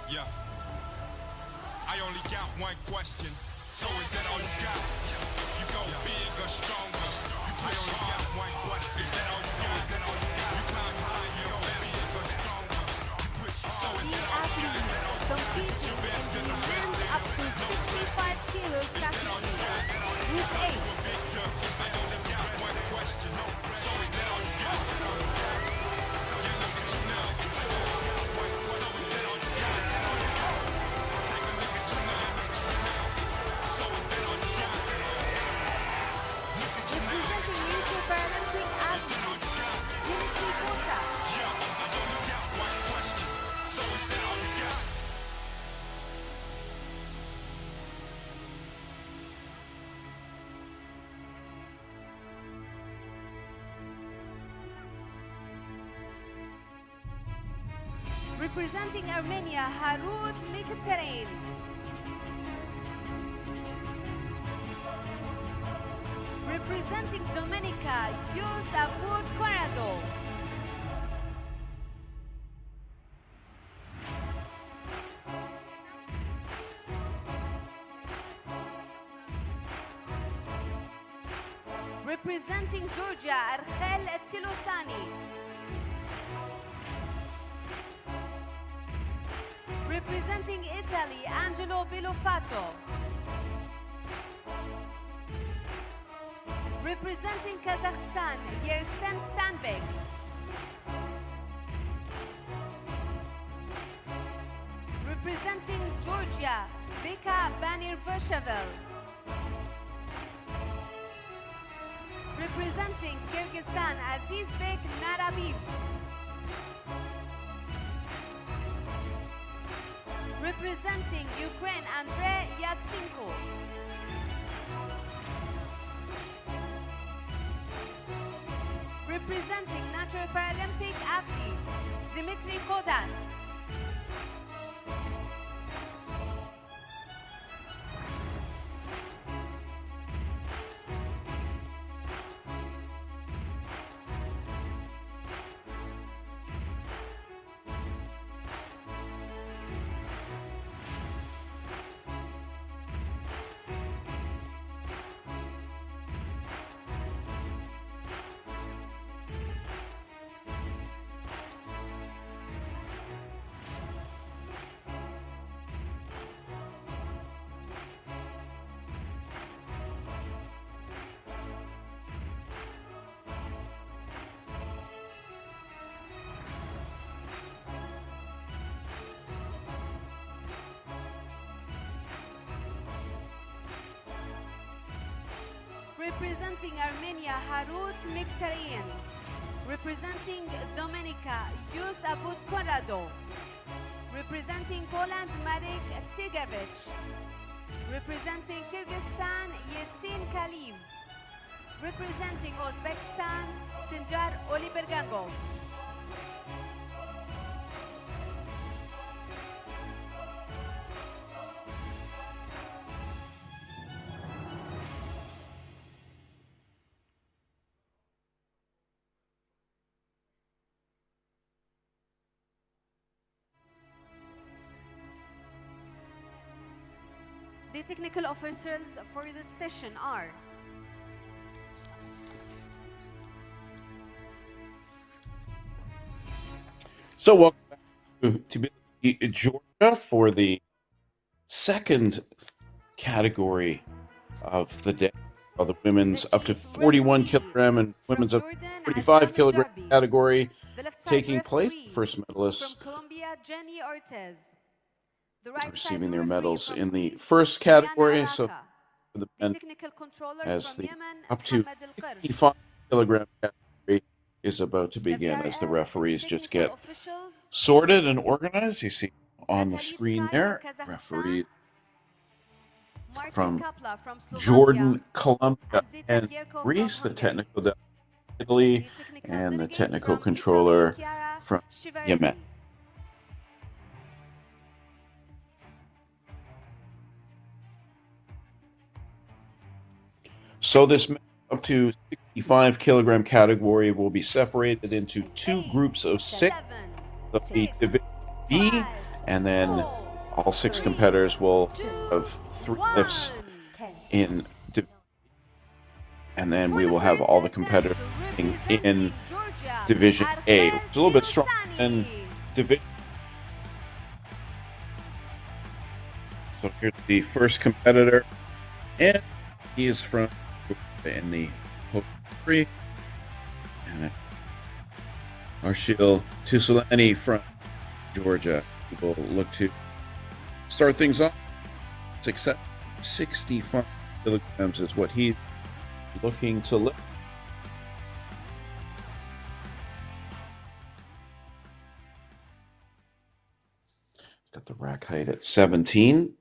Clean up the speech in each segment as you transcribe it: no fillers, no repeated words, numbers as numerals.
Yeah. I only got one question. So is that all you got? You go big or stronger. You push hard. One question. Is that all you got? You climb high. You go big or stronger. You push hard. So is that all you got? Compete in the men's up to 65 kilos category. Group A. Victor, I only got one question. So is that all you got? Yeah, look at you now. So is that all you got? Take a look at you now. So is that all you got? Look at you now. Representing UK Paralympic athlete. Tbilisi quota. Yeah, I only got one question. So is that all you got? Representing Armenia, Harut Mkhitaryan. Representing Dominica, Yusuf Corrado. Representing Georgia, Arkhel Tsilosani. Representing Italy, Angelo Bilofato. Representing Kazakhstan, Yersen Stanbek. Representing Georgia, Beka Banirvashevel. Representing Kyrgyzstan, Azizbek Narabib. Representing Ukraine, Andrei Yatsenko. Representing Natural Paralympic athlete, Dmitry Kodas. Representing Armenia, Harut Mkhitaryan. Representing Dominica, Yusuf Corrado. Representing Poland, Marek Tsigevich. Representing Kyrgyzstan, Yesin Kaliv. Representing Uzbekistan, Sinjar Olibergangov. The technical officers for this session are So welcome back to Tbilisi, Georgia for the second category of the day, the women's up to 41 kilogram and women's up to 45 kilogram category taking place. First medalists receiving their medals in the first category. So for the men, as the up to 55 kilogram category is about to begin, as the referees just get sorted and organized. You see on the screen there, referees from Jordan, Colombia, and Greece, the technical from Italy, and the technical controller from Yemen. So this up to 65 kilogram category will be separated into two groups of 6. The Division B and then all 6 competitors will have 3 lifts in and then we will have all the competitors in Division A, which is a little bit stronger than Division. So here's the first competitor, and he is from in the three, and then Arshil Tusulani from Georgia. We will look to start things off. 65 kilograms is what he's looking to lift. Got the rack height at 17,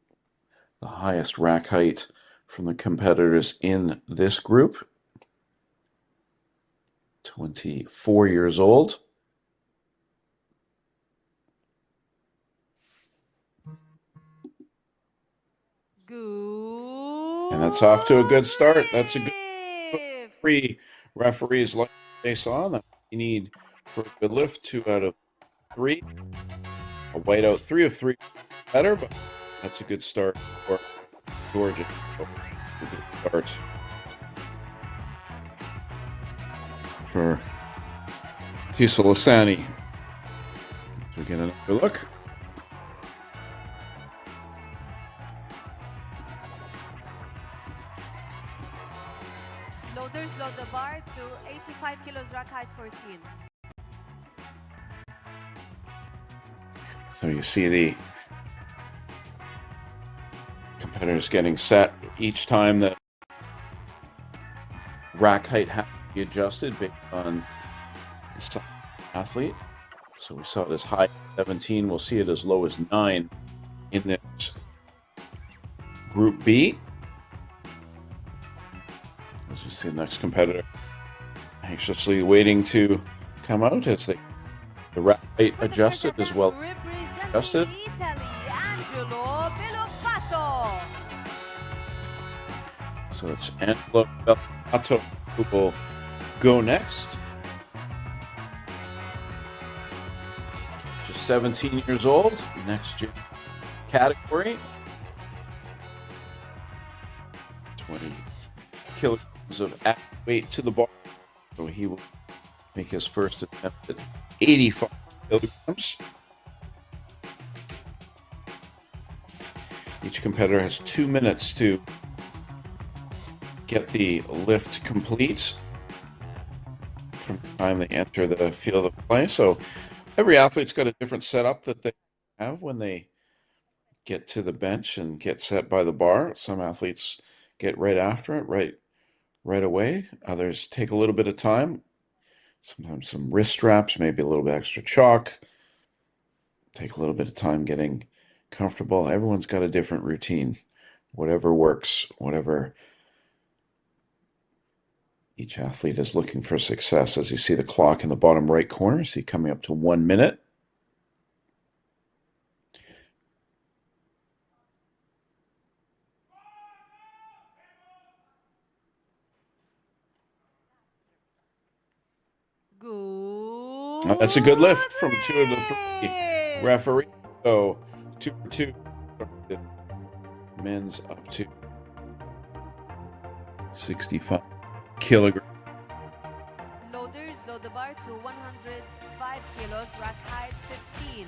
the highest rack height from the competitors in this group. 24 years old. And that's off to a good start. That's a good 3 referees like they saw that you need for a good lift. 2 out of 3. A whiteout 3 of 3 better, but that's a good start for Georgia. A good start for Tbilisi. So we get another look. Loaders load the bar to 85 kilos, rack height 14. So you see the competitors getting set each time the rack height has to be adjusted based on the athlete. So we saw it as high as 17. We'll see it as low as 9 in this Group B. As you see the next competitor anxiously waiting to come out as the rack height adjusted as well. Adjusted. So it's Angelo Belpato who will go next. Just 17 years old, next year category. 20 kilograms of weight to the bar. So he will make his first attempt at 85 kilograms. Each competitor has 2 minutes to get the lift complete from the time they enter the field of play. So every athlete's got a different setup that they have when they get to the bench and get set by the bar. Some athletes get right after it, right away. Others take a little bit of time. Sometimes some wrist straps, maybe a little bit extra chalk. Take a little bit of time getting comfortable. Everyone's got a different routine. Whatever works, whatever each athlete is looking for success. As you see the clock in the bottom right corner, see coming up to 1 minute. Now that's a good lift from 2 of the 3 referees. So 2 for 2. Men's up to 65 kilograms. Loaders load the bar to 105 kilos, rack height 15.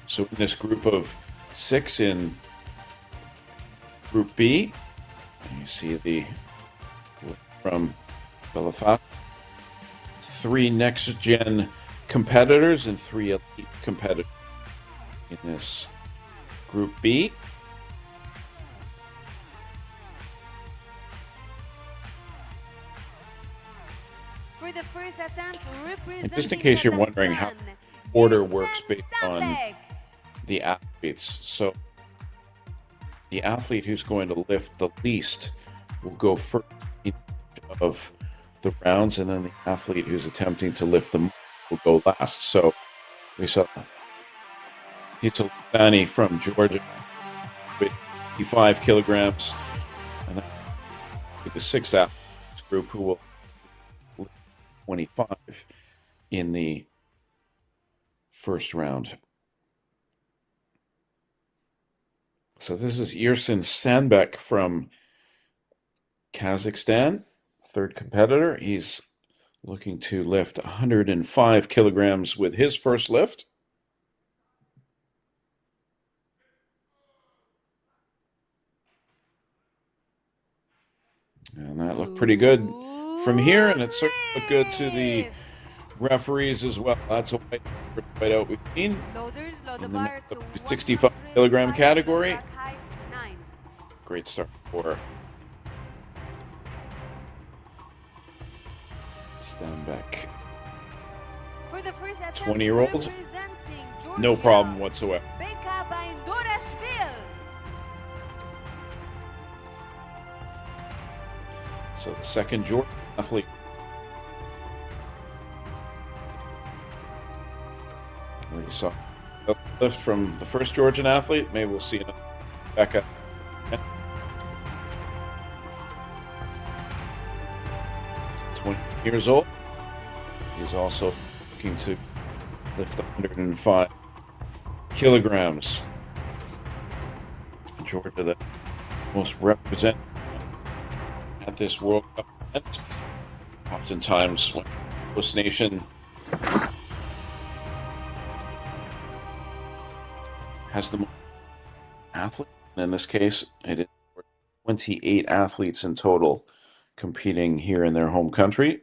So in this group of 6 in Group B, you see the from Belafat, 3 next-gen competitors and 3 elite competitors in this Group B. For the first attempt, And just in case you're wondering how order works based on the athletes. So the athlete who's going to lift the least will go first in each of the rounds, and then the athlete who's attempting to lift the most will go last. So we saw Tbilisi from Georgia with 55 kilograms, and then the 6th athletes group who will lift 25 in the first round. So this is Yersin Sandbek from Kazakhstan, third competitor. He's looking to lift 105 kilograms with his first lift. And that looked pretty good from here, and it certainly looked good to the referees as well. That's a white out we've seen. In the 65 kilogram category. Great start for Stanback. 20-year-old, no problem whatsoever. So the second Georgian athlete. We saw a lift from the first Georgian athlete. Maybe we'll see another back up. 20 years old. He's also looking to lift 105 kilograms. Georgia, the most represented at this World Cup event. Oftentimes, when host nation has the most athletes, in this case, it is 28 athletes in total competing here in their home country.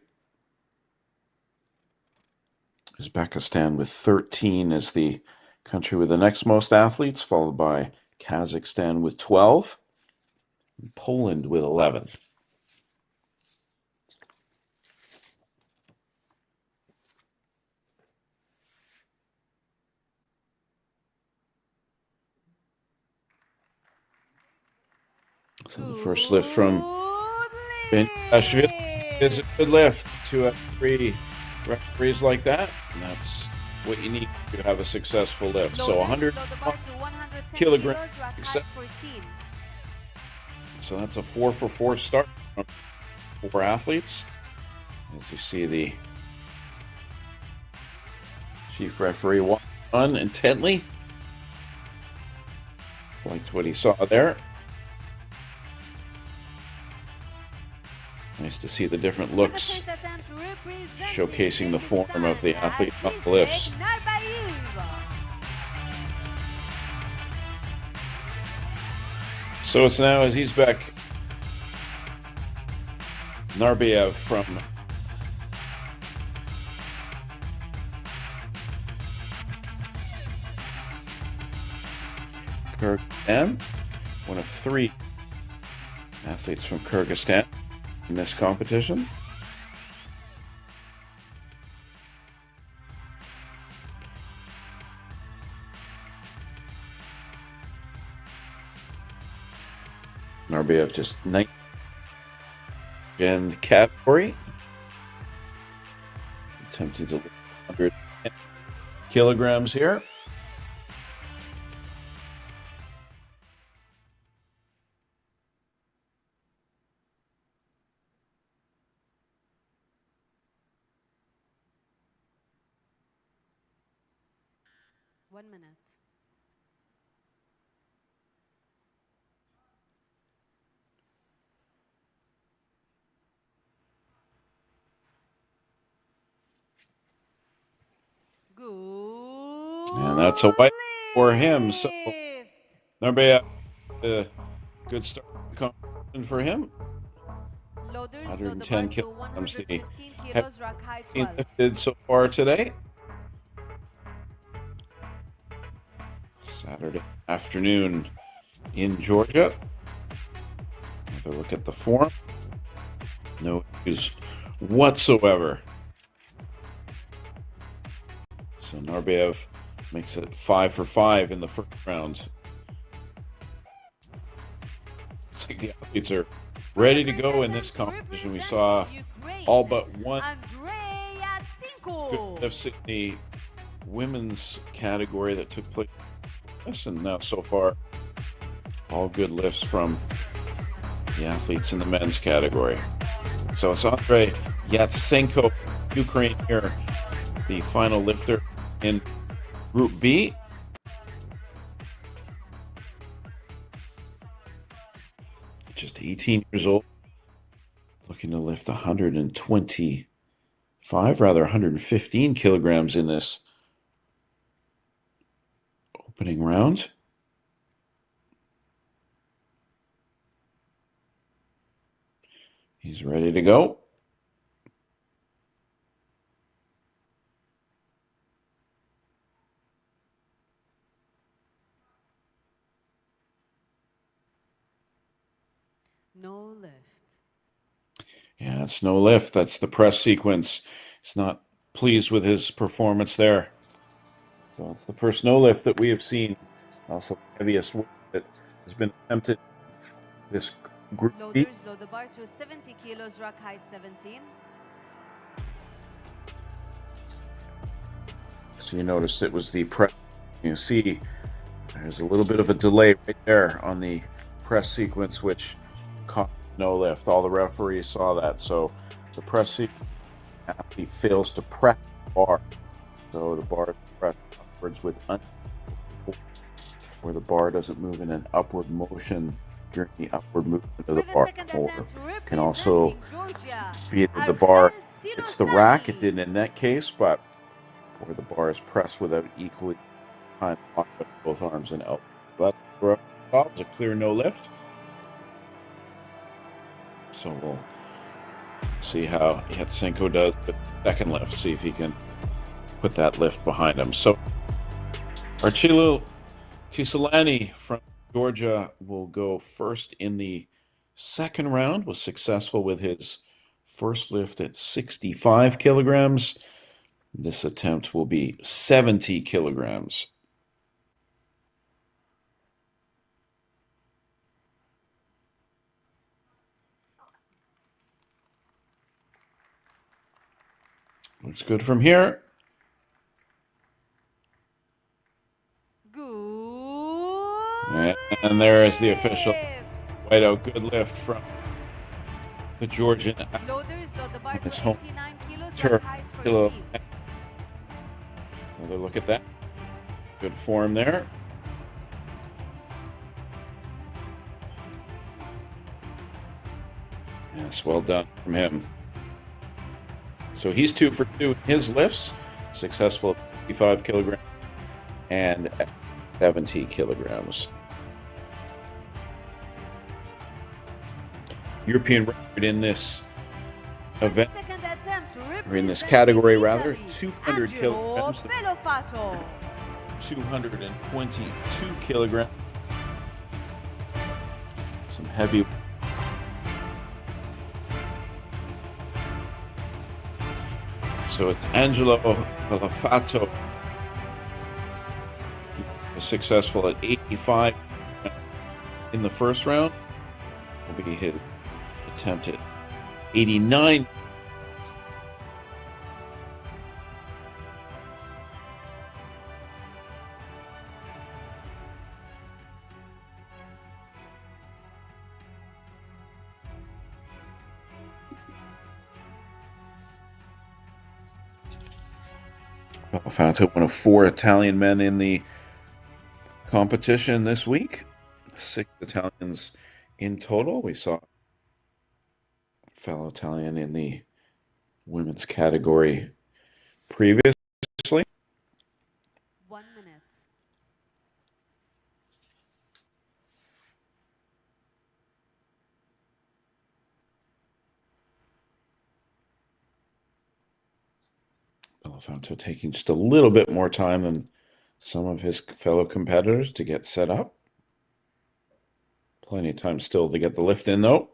Uzbekistan with 13 is the country with the next most athletes, followed by Kazakhstan with 12, and Poland with 11. So the first lift from Benashvili is a good lift. 2 out of 3 referees like that, and that's what you need to have a successful lift. So 100 kilograms. So that's a 4 for 4 start from 4 athletes. As you see, the chief referee watched on intently. Liked what he saw there. Nice to see the different looks showcasing the form of the athlete on the lifts. So it's now Azizbek Narbiev from Kyrgyzstan, one of 3 athletes from Kyrgyzstan in this competition. Narbiev just 9th in category, attempting to lift 110 kilograms here. One minute. And that's a white for him. So Narbiev, a good start competition for him. 110 kilograms the lifted so far today. Saturday afternoon in Georgia. Have a look at the form. No issues whatsoever. So Narbiev makes it 5 for 5 in the first round. Looks like the athletes are ready to go in this competition. We saw all but one good lifts in the women's category that took place. And now so far, all good lifts from the athletes in the men's category. So it's Andrei Yatsenko, Ukraine here, the final lifter in Group B. just 18 years old, looking to lift 115 kilograms in this opening round. He's ready to go. No lift. Yeah, it's no lift. That's the press sequence. He's not pleased with his performance there. So it's the first no lift that we have seen. Also, the heaviest weight that has been attempted this group B. Loaders load the bar to 70 kilos, rack height 17. So you notice it was the press. You see there's a little bit of a delay right there on the press sequence, which caught no lift. All the referees saw that. So the press sequence actually fails to press the bar. So the bar is pressed upwards with where the bar doesn't move in an upward motion during the upward movement of the bar. Or can also be that the bar hits the rack. It didn't in that case, but where the bar is pressed without equally time with both arms and elbows. But it's a clear no lift. So we'll see how Yatsenko does the second lift, see if he can put that lift behind him. So Archilo Tisalani from Georgia will go first in the second round, was successful with his first lift at 65 kilograms. This attempt will be 70 kilograms. Looks good from here. Good. And there is the official whiteout. Good lift from the Georgian. Loaders load the bar His to home 89 kilos, turf. rack height 14. Another look at that. Good form there. Yes, well done from him. So he's 2 for 2 in his lifts, successful at 55 kilograms and 70 kilograms. European record in this event, or in this category rather, 200 kilograms, 222 kilograms. Some heavy. So it's Angelo Belafato. He was successful at 85 in the first round. Will be his attempt at 89. Belafato, one of 4 Italian men in the competition this week. 6 Italians in total. We saw a fellow Italian in the women's category previously. 1 minute. Belafato taking just a little bit more time than some of his fellow competitors to get set up. Plenty of time still to get the lift in, though.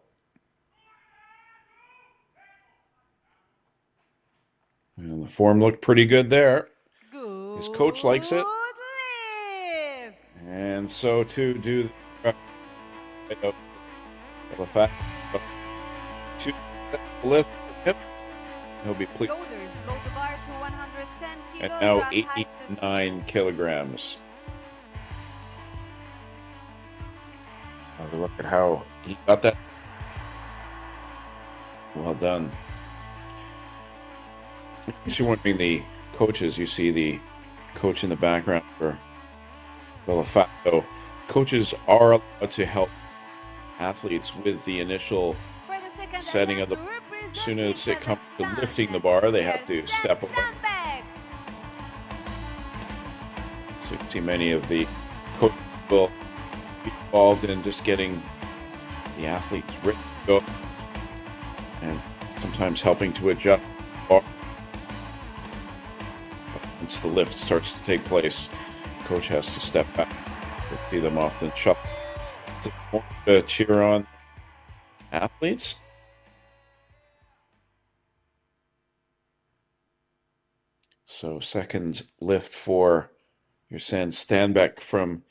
And the form looked pretty good there. Good. His coach likes it. Lift. And so too do Belafato. To lift him. He'll be pleased. Loaders load the bar to 110 kilos. And now rack height 89 kilograms. Have a look at how he got that. Well done. In case you're wondering, the coaches, you see the coach in the background for Belafato. Coaches are allowed to help athletes with the initial For the second setting of the attempt, as soon as it comes to representing lifting the Kazakhstan, bar, they have to yes, step away. stand back. So you can see many of the coaches will be involved in just getting the athletes ready to go and sometimes helping to adjust the bar. Once the lift starts to take place, the coach has to step back. You see them often shuffle. It's important to cheer on athletes. So second lift for your Stanback from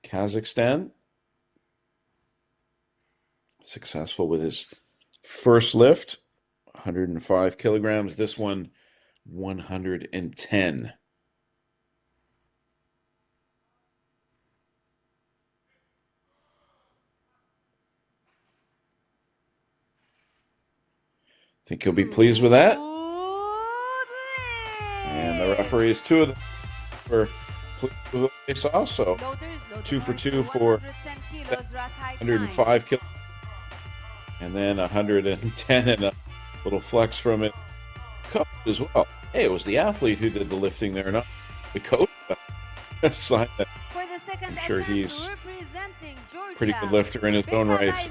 Kazakhstan. Successful with his first lift, 105 kilograms. This one, 110. Think he'll be pleased with that. And the referees, two of them were pleased with what they saw. So 2 for 2 for 105 kilos. And then 110 and a little flex from it. Coach as well. Hey, it was the athlete who did the lifting there, not the coach. Sign that. I'm sure he's a pretty good lifter in his own right.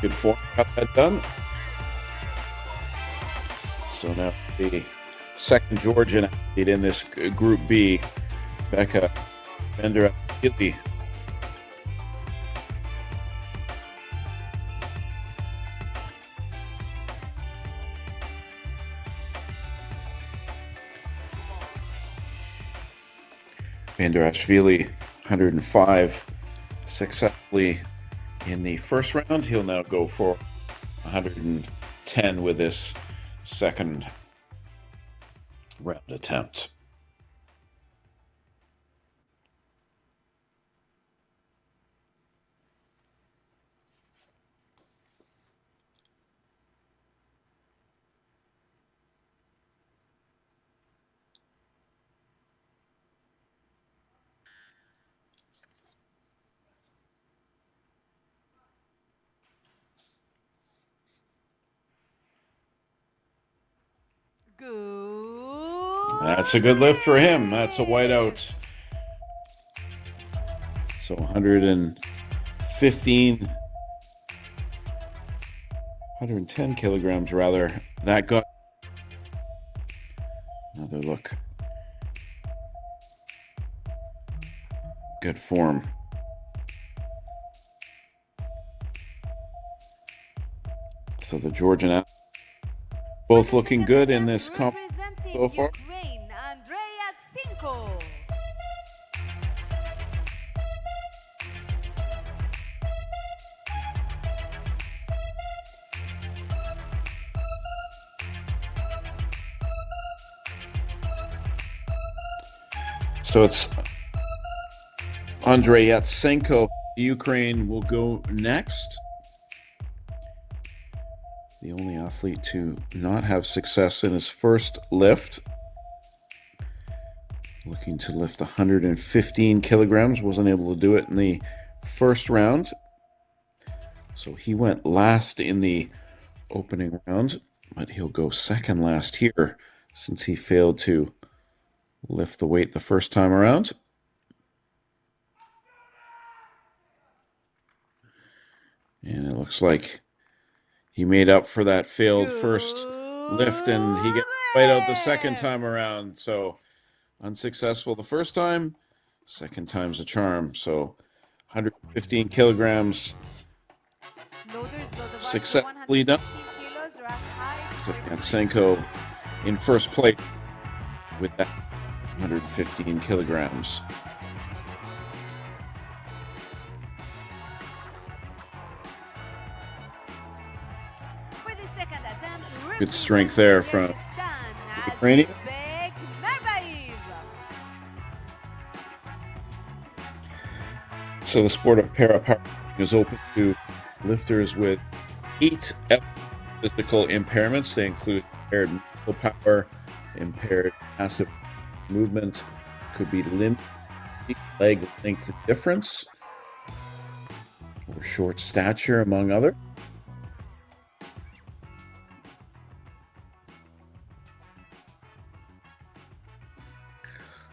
Good form, got that done. So now the second Georgian athlete in this Group B, Becca Tbilisi. Bandarashvili, 105, successfully in the first round. He'll now go for 110 with this second round attempt. That's a good lift for him. That's a whiteout. So 110 kilograms rather. That got another look. Good form. So the Georgian both looking good in this comp so far. So it's Andrei Yatsenko, Ukraine, will go next. The only athlete to not have success in his first lift. Looking to lift 115 kilograms. Wasn't able to do it in the first round. So he went last in the opening round, but he'll go second last here since he failed to lift the weight the first time around. And it looks like he made up for that failed first lift, and he gets right out the second time around. So unsuccessful the first time, second time's a charm. So 115 kilograms successfully done. So Yatsenko in first place with that 115 kilograms. Good strength there from the Ukrainian. So the sport of para-powerlifting is open to lifters with 8 physical impairments. They include impaired muscle power, impaired passive movement, could be limb leg length difference or short stature, among other.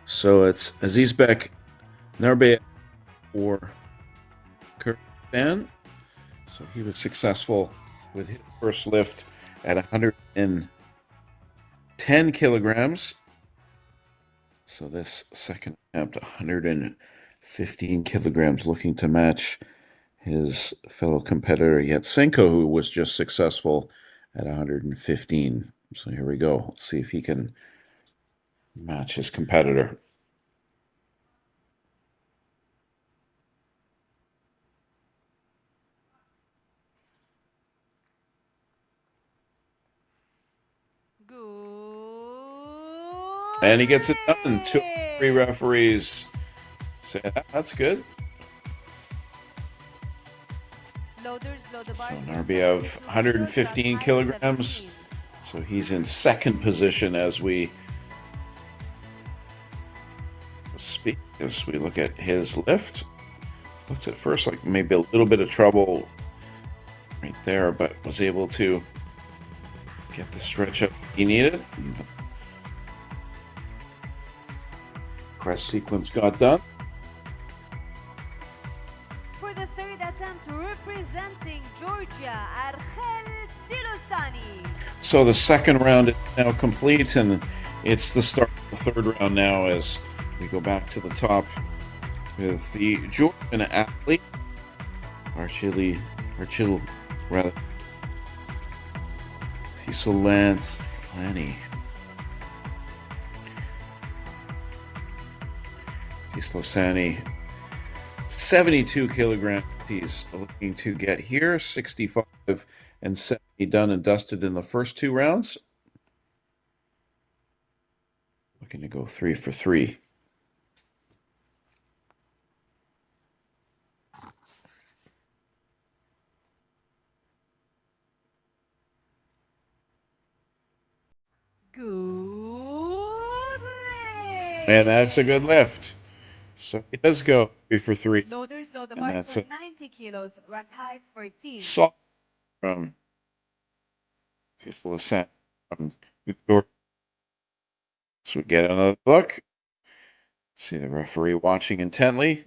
So it's Azizbek Narbeyev or Kyrgyzstan. So he was successful with his first lift at 110 kilograms. So this second attempt, 115 kilograms, looking to match his fellow competitor Yatsenko, who was just successful at 115. So here we go. Let's see if he can match his competitor. And he gets it done. 2 3 referees say that's good. So Narbiev, 115 kilograms. So he's in second position as we speak, as we look at his lift. Looked at first like maybe a little bit of trouble right there, but was able to get the stretch up he needed. Press sequence got done. For the third attempt, representing Georgia, Archel Silosani. So the second round is now complete, and it's the start of the third round now as we go back to the top with the Georgian athlete, Archil, rather, Sisolani. Sisolani, 72 kilograms. He's looking to get here, 65 and 70 done and dusted in the first 2 rounds. Looking to go 3 for 3. Good lift. And that's a good lift. So he does go 3 for 3. Loaders load the And bar that's for a 90 kilos, rack height 14. soft from Tiflis from Georgia. So we get another look. See the referee watching intently.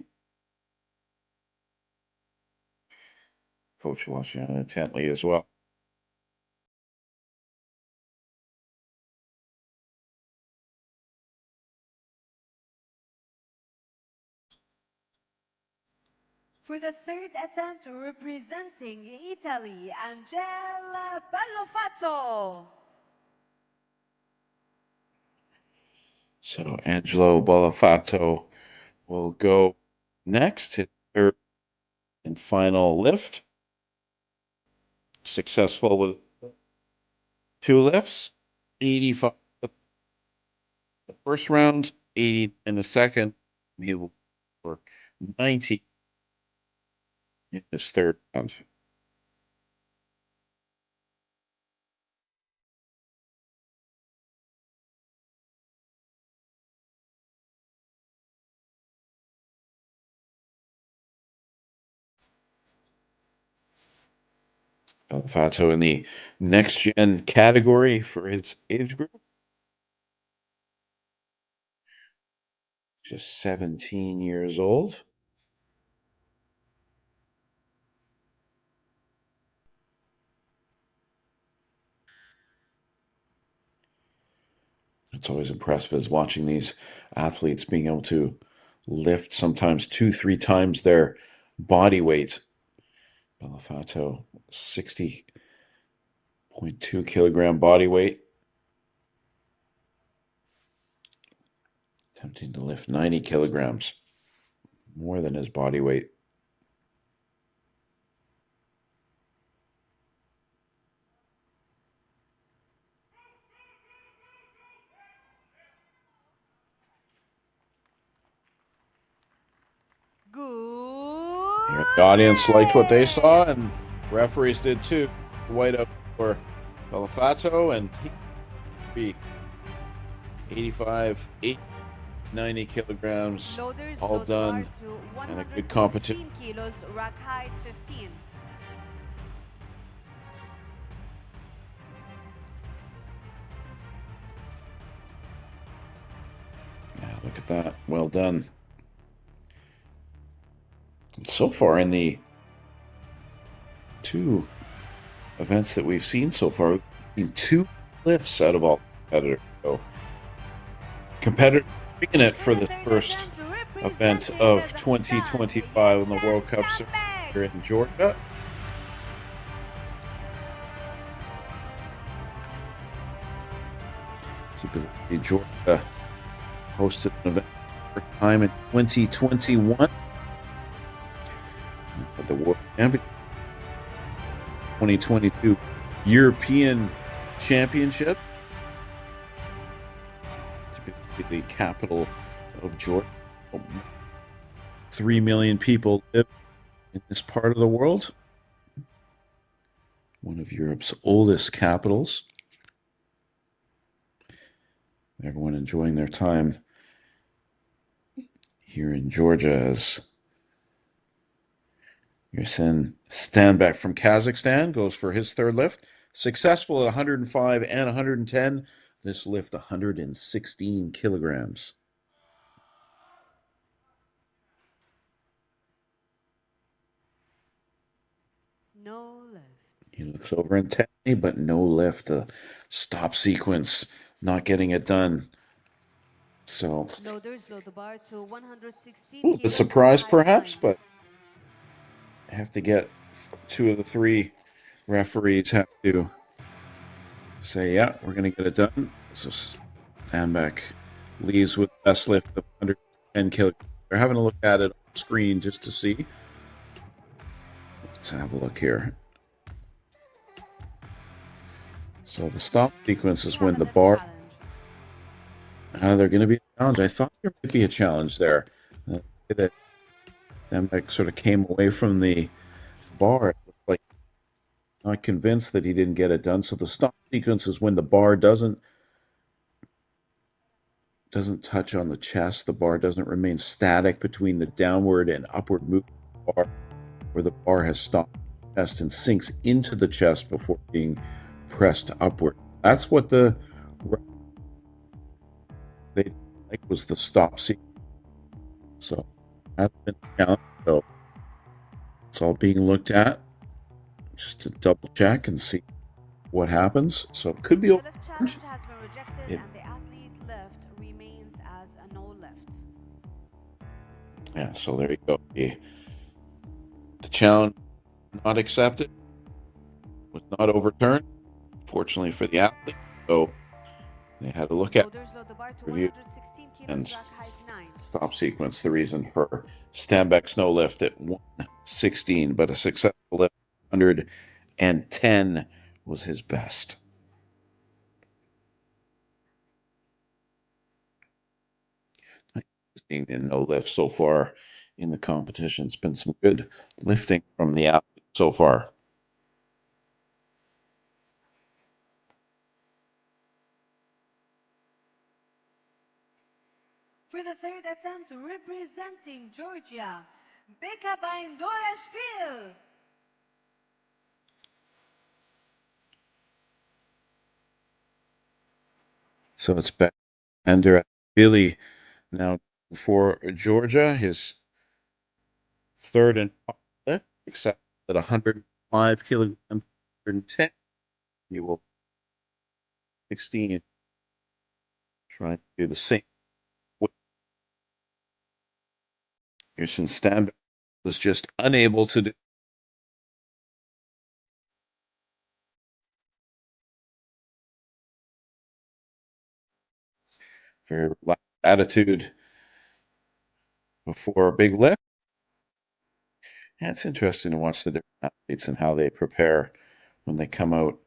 Coach watching intently as well. For the third attempt, representing Italy, Angela Ballofatto. So Angelo Bolafato will go next, his third and final lift. Successful with 2 lifts, 85 the first round, 80 in the second. He will work 90 in his third round. Bolafato in the next gen category for his age group. Just 17 years old. It's always impressive is watching these athletes being able to lift sometimes 2, 3 times their body weight. Belafato, 60.2 kilogram body weight. Attempting to lift 90 kilograms, more than his body weight. Good. The audience liked what they saw, and referees did too. Whiteout for Belafato, and he be 85, 8 90 kilograms, Loaders all load the bar done, to and a good 116 competition. kilos, rack height 15. Yeah, look at that. Well done. So far in the two events that we've seen so far, we've seen 2 lifts out of all competitors. So competitors bringing it for the first event of 2025 in the World Cup here in Georgia. Tbilisi, Georgia hosted an event for the first time in 2021. The World Championship 2022 European Championship. The capital of Georgia. 3 million people live in this part of the world. One of Europe's oldest capitals. Everyone enjoying their time here in Georgia as Yasin Stanback from Kazakhstan goes for his third lift. Successful at 105 and 110. This lift 116 kilograms. No lift. He looks over intently, but no lift. The stop sequence not getting it done. So Loaders load the bar to 116 a little bit kilos, surprised rack height perhaps, 9. but I have to get 2 of the 3 referees have to say, yeah, we're going to get it done. So Stanback leaves with the best lift of 110 kilograms. They're having a look at it on the screen just to see. Let's have a look here. So the stop sequence is when the bar. They're going to be a challenge. I thought there might be a challenge there. That Stanback sort of came away from the bar. It looked like not convinced that he didn't get it done. So the stop sequence is when the bar doesn't touch on the chest. The bar doesn't remain static between the downward and upward movement of the bar, where the bar has stopped the chest and sinks into the chest before being pressed upward. That's what they like was the stop sequence. So that's been a challenge. So it's all being looked at just to double check and see what happens. So it could be The lift challenge has been rejected and the athlete lift remains as a no lift. Yeah, so there you go. The challenge not accepted, was not overturned, fortunately for the athlete. So they had to look at Loaders load the bar to review 116 and kilos, rack height 9. stop sequence. The reason for Stanback's no lift at 116, but a successful lift 110 was his best. Seeing the no lift so far in the competition. It's been some good lifting from the athlete so far. For the third attempt, representing Georgia, Beka Baindorashvili. So it's back under Billy now for Georgia, his third and final lift, except at 105 kilograms, 110. He will 16 trying to do the same. Pearson Stanback was just unable to do. Very relaxed attitude before a big lift. Yeah, it's interesting to watch the different athletes and how they prepare when they come out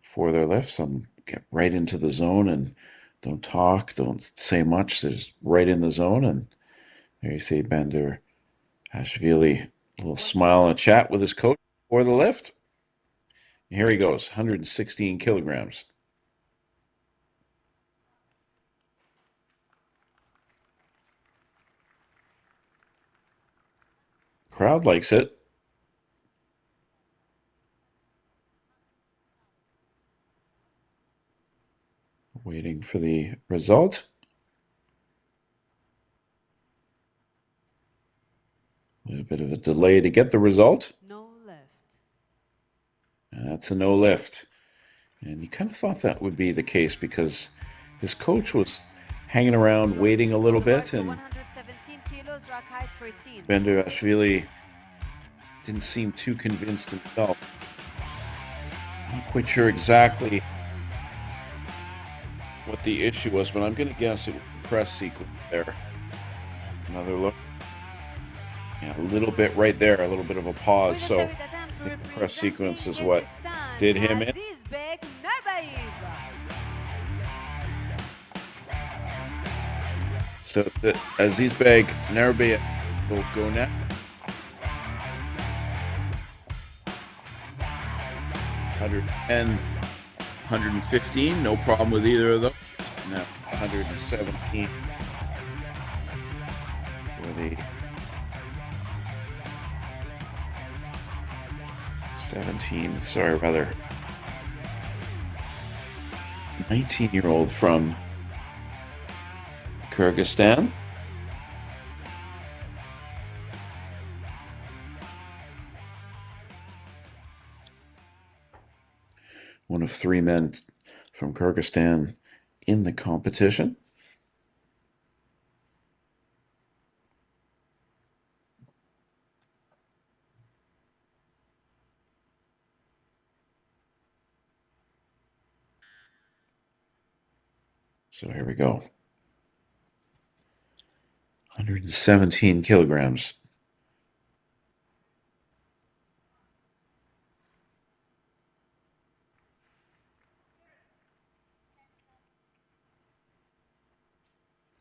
for their lifts. Some get right into the zone and don't talk, don't say much. They're just right in the zone. And there you see Bender Ashvili, a little smile and a chat with his coach for the lift. And here he goes, 116 kilograms. Crowd likes it. Waiting for the result. A little bit of a delay to get the result. No lift. That's a no lift. And you kind of thought that would be the case because his coach was hanging around waiting a little bit, and 117 kilos, rack height 14. Benderashvili didn't seem too convinced himself. Not quite sure exactly what the issue was, but I'm going to guess it was the press sequence there. Another look. Yeah, a little bit right there, a little bit of a pause. So I think the press sequence is what did him in. So Azizbek Narbayev will go next. 110, 115, no problem with either of those. Now 117 for the 19-year-old from Kyrgyzstan. One of 3 men from Kyrgyzstan in the competition. So here we go. 117 kilograms.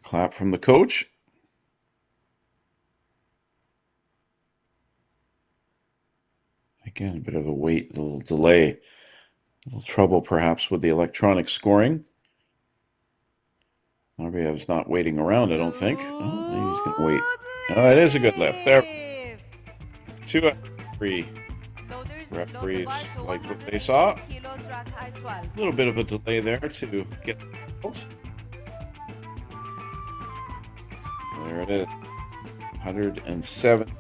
Clap from the coach. Again, a bit of a wait, a little delay, a little trouble perhaps with the electronic scoring. Narbayev's not waiting around, I don't think. Oh, he's going to wait. Oh, it is a good lift. There. 2 out of 3 referees liked what they saw. A little bit of a delay there to get the result. There it is. 107.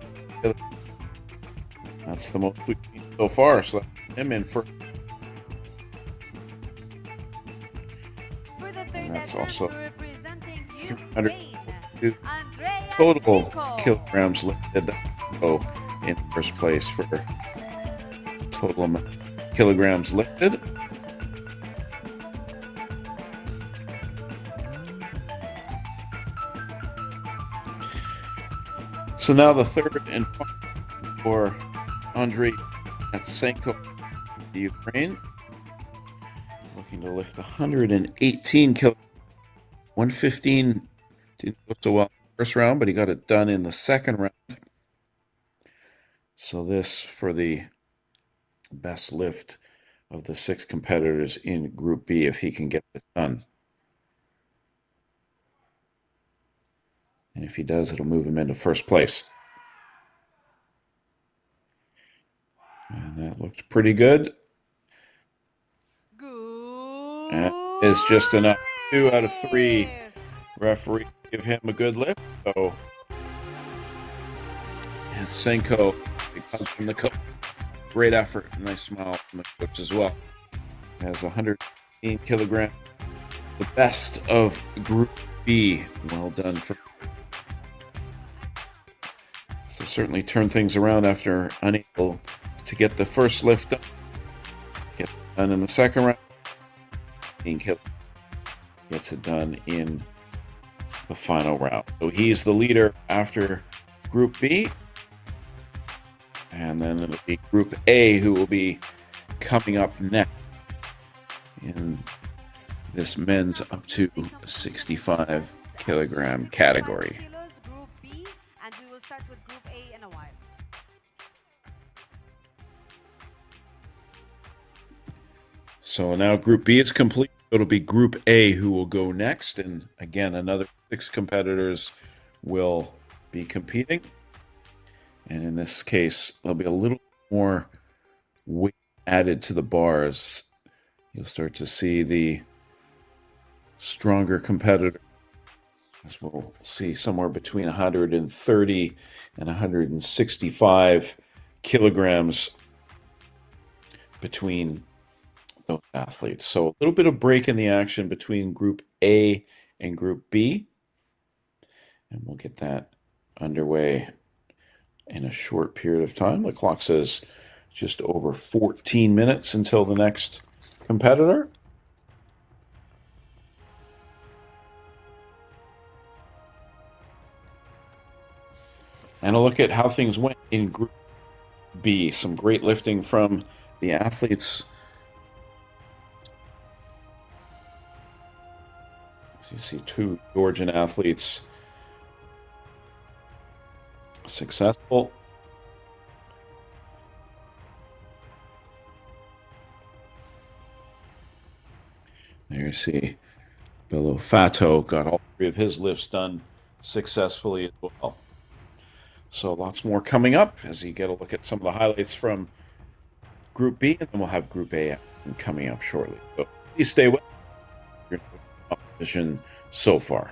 That's the most we've seen so far. So him in for. And that's also 302 total kilograms lifted in first place for total amount of kilograms lifted. So now the third and final for Andrei Yatsenko, the Ukraine, looking to lift 118 kilograms. 115 didn't go so well in the first round, but he got it done in the second round. So this for the best lift of the 6 competitors in Group B, if he can get it done. And if he does, it'll move him into first place. And that looked pretty good. And it's just enough. 2 out of 3 referees give him a good lift. So Yatsenko, it comes from the coach. Great effort. Nice smile from the coach as well. Has 118 kilograms. The best of Group B. Well done for. So certainly turn things around after unable to get the first lift done. Get it done in the second round. Gets it done in the final round. So he's the leader after Group B. And then it'll be Group A who will be coming up next in this men's up to 65 kilogram category. Group B, and we will start with Group A in a while. So now Group B is complete. It'll be Group A who will go next. And again, another 6 competitors will be competing. And in this case, there'll be a little more weight added to the bars. You'll start to see the stronger competitor, as we'll see somewhere between 130 and 165 kilograms between those athletes. So a little bit of break in the action between Group A and Group B. And we'll get that underway in a short period of time. The clock says just over 14 minutes until the next competitor. And a look at how things went in Group B. Some great lifting from the athletes. So you see two Georgian athletes successful. There you see Billo Fato got all three of his lifts done successfully as well. So lots more coming up as you get a look at some of the highlights from Group B, and then we'll have Group A coming up shortly. So please stay with your competition so far.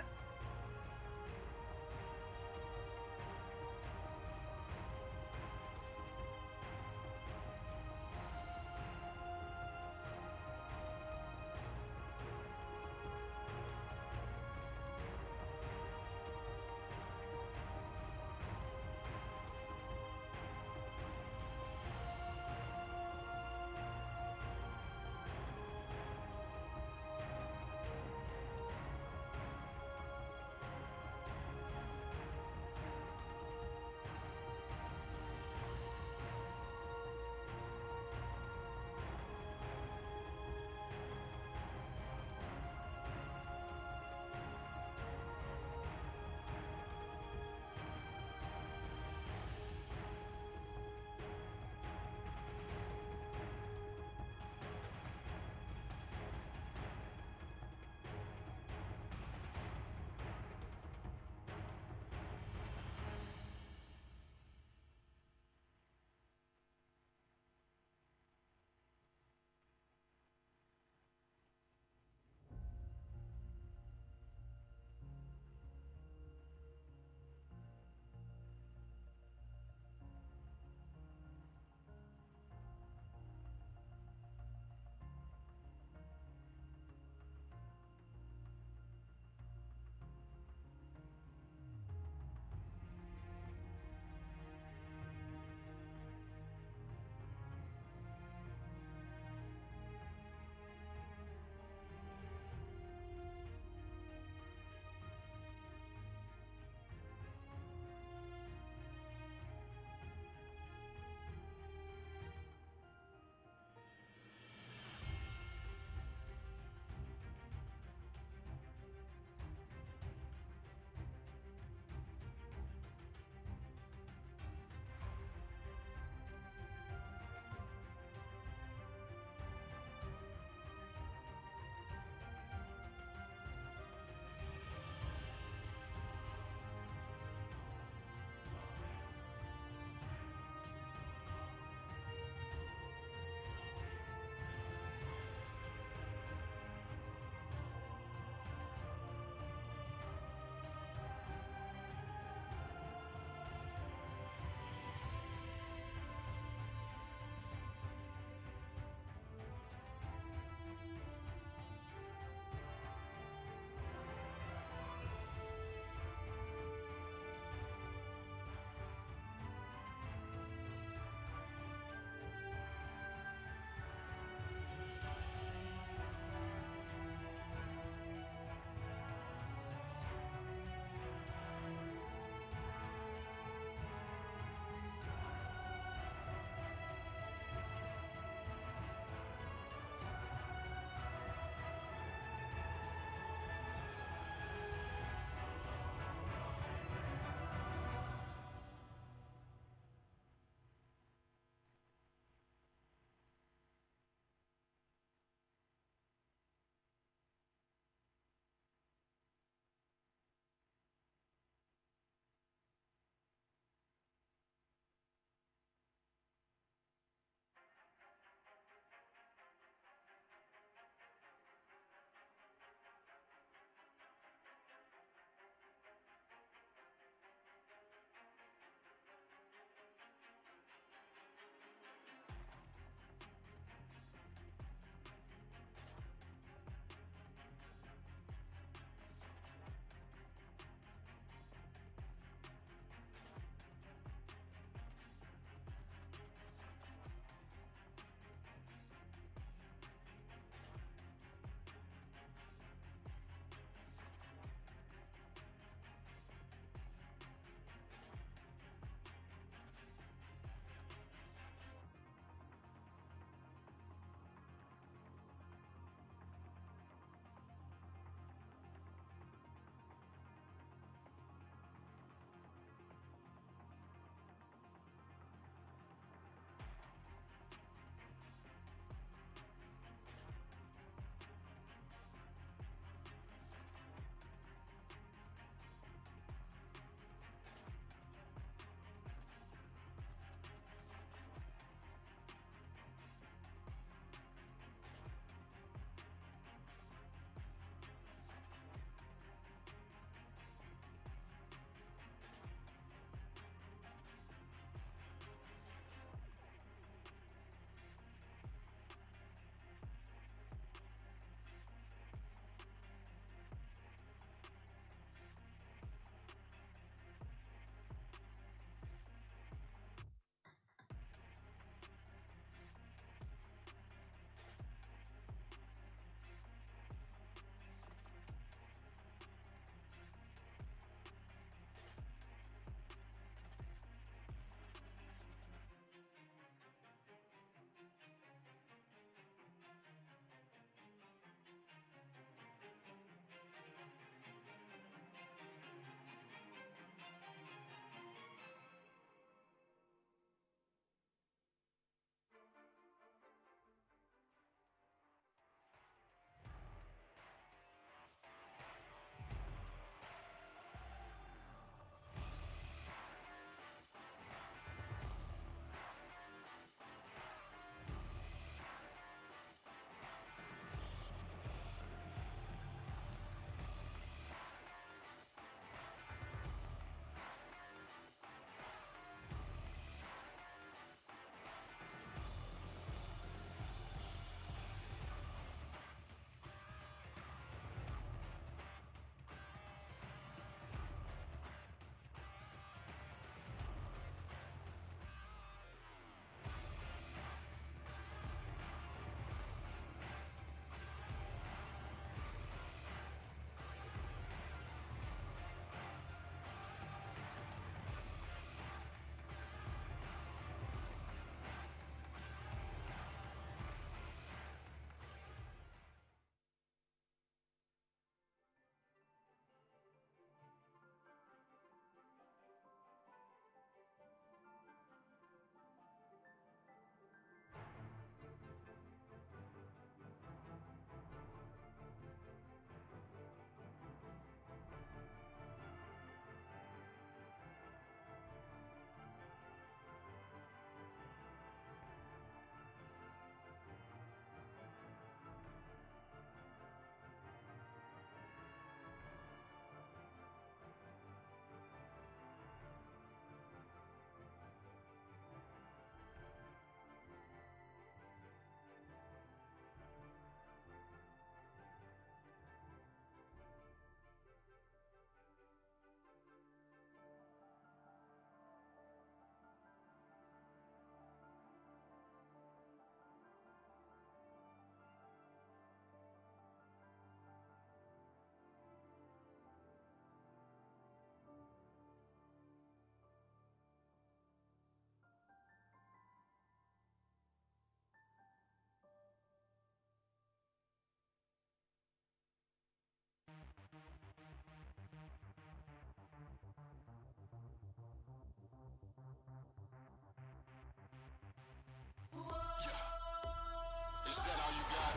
Is that all you got?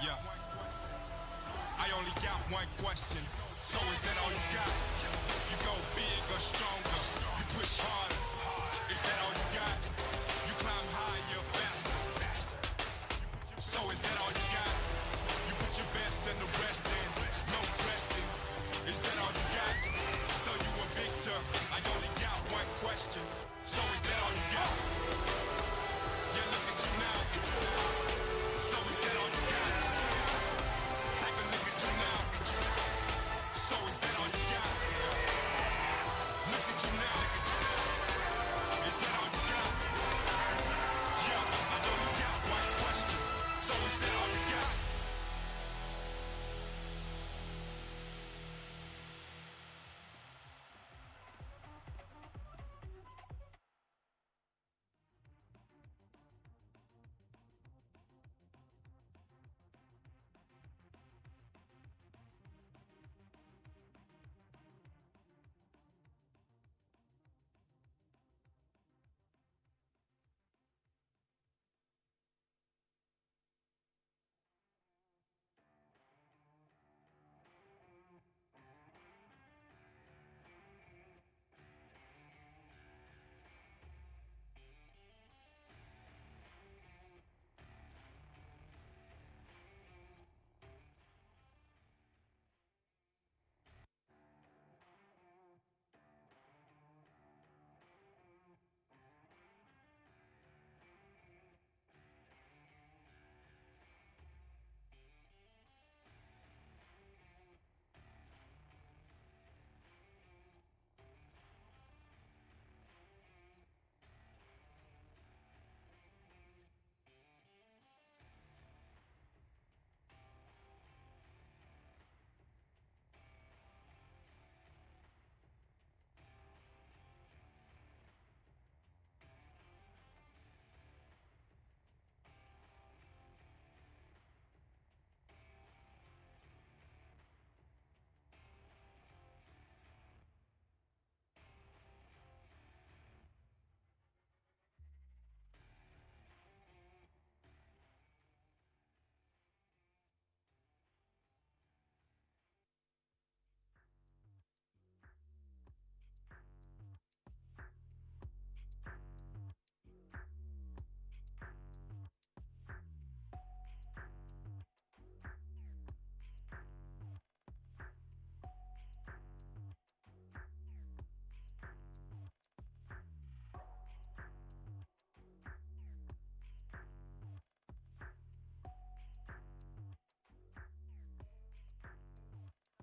Yeah. I only got one question. So is that all you got? You go big or stronger. You push harder. Is that all you got? You climb higher, faster. So is that all you got? You put your best and the rest in. No resting. Is that all you got? So you a victor. I only got one question. So is that all you got? Yeah, look at you now. So is that all you got? Take a look at you now. So is that all you got? Look at you now. Is that all you got? Yeah, I only got one question. So is that all you got?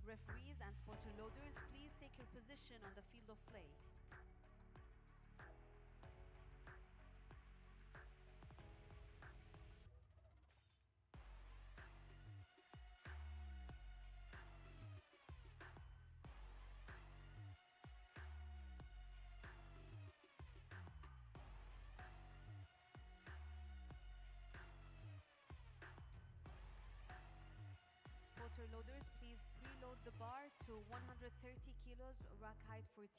Referees and spotter loaders, please take your position on the field of play. Spotter loaders, please preload the bar to 130 kilos, rack height 14.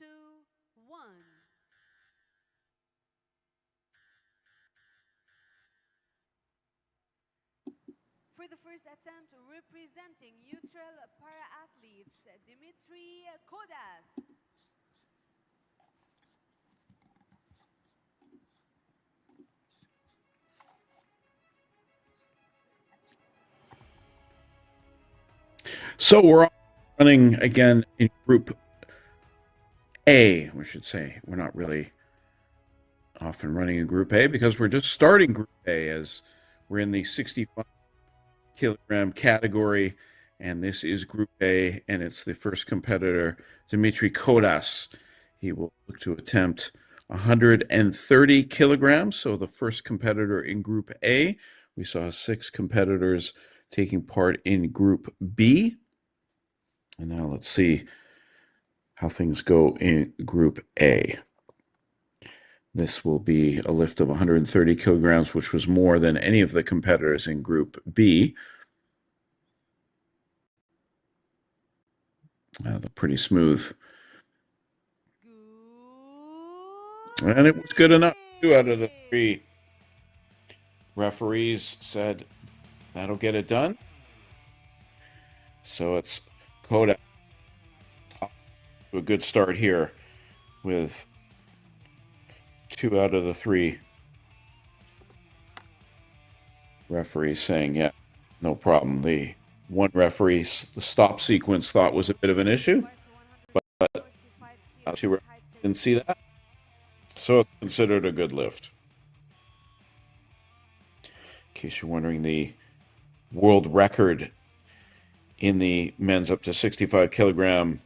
2, 1. For the first attempt, representing neutral para-athletes, Dimitri Kodas. So we're running again in Group A, we should say. We're not really often running in Group A because we're just starting Group A as we're in the 65 kilogram category, and this is Group A, and it's the first competitor, Dimitri Kodas. He will look to attempt 130 kilograms, so the first competitor in Group A. We saw 6 competitors taking part in Group B. And now let's see how things go in Group A. This will be a lift of 130 kilograms, which was more than any of the competitors in Group B. They're pretty smooth. And it was good enough. 2 out of the 3 referees said that'll get it done. So it's Koda. A good start here with 2 out of the 3 referees saying, yeah, no problem. The one referee, the stop sequence, thought was a bit of an issue, but 2 referees didn't see that. So it's considered a good lift. In case you're wondering, the world record in the men's up to 65 kilogram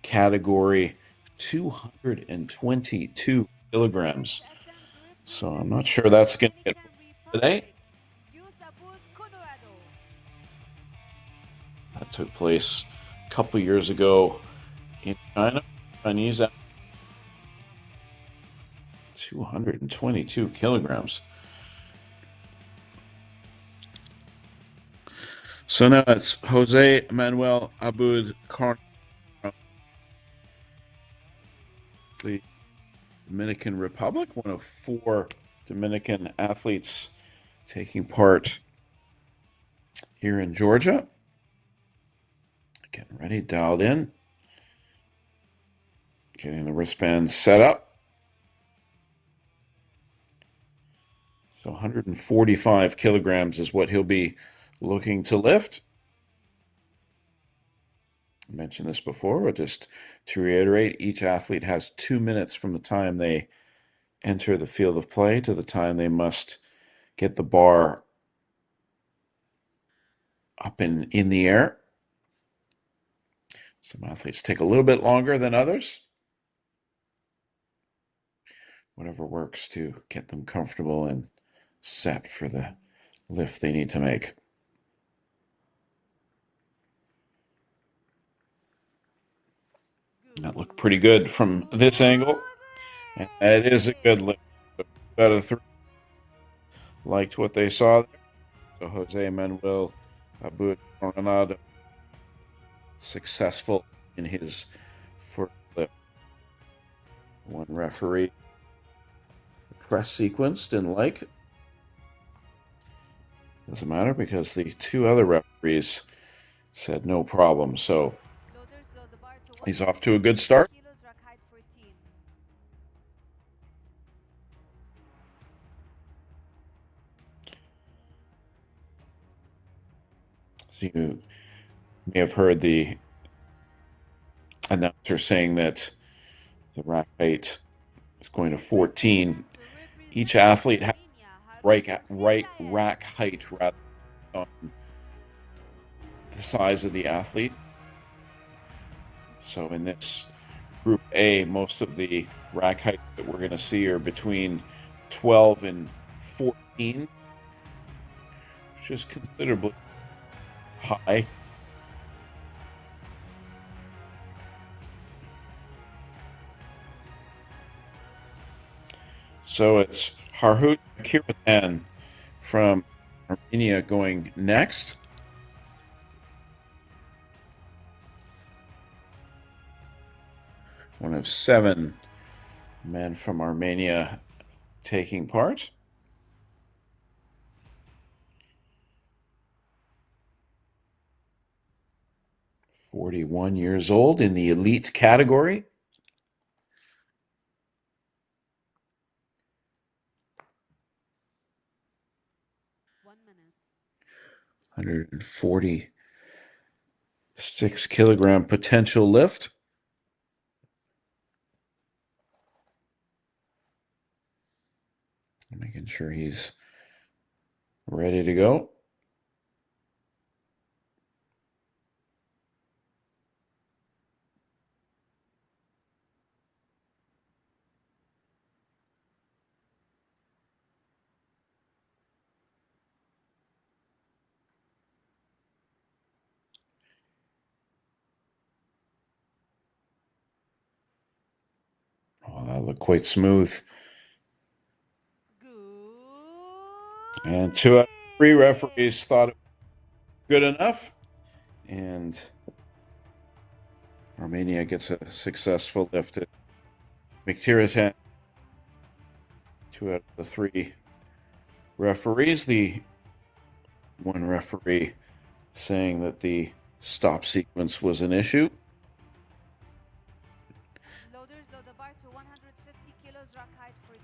category, 222 kilograms. So I'm not sure that's going to get today. That took place a couple years ago in China. Chinese 222 kilograms. So now it's Jose Manuel Abud Carn, the Dominican Republic, one of 4 Dominican athletes taking part here in Georgia. Getting ready, dialed in. Getting the wristbands set up. So 145 kilograms is what he'll be looking to lift. I mentioned this before, but just to reiterate, each athlete has 2 minutes from the time they enter the field of play to the time they must get the bar up in the air. Some athletes take a little bit longer than others. Whatever works to get them comfortable and set for the lift they need to make. That looked pretty good from this angle. And it is a good lift. Out of 3. Liked what they saw there. So Jose Manuel Abud Coronado successful in his first lift. One referee, the press sequence, didn't like it. Doesn't matter because the 2 other referees said no problem. So he's off to a good start. So you may have heard the announcer saying that the rack height is going to 14. Each athlete has right rack height rather than the size of the athlete. So in this Group A, most of the rack height that we're going to see are between 12 and 14, which is considerably high. So it's Harhut Kiratan from Armenia going next. one of 7 men from Armenia taking part. "41 years old in the elite category. minute. 146-kilogram potential lift. Making sure he's ready to go. Oh, that looked quite smooth. And 2 out of 3 referees thought it was good enough. And Armenia gets a successful lift at McTiernan. 2 out of the 3 referees. The one referee saying that the stop sequence was an issue. Loaders load the bar to 150 kilos, rock height 14.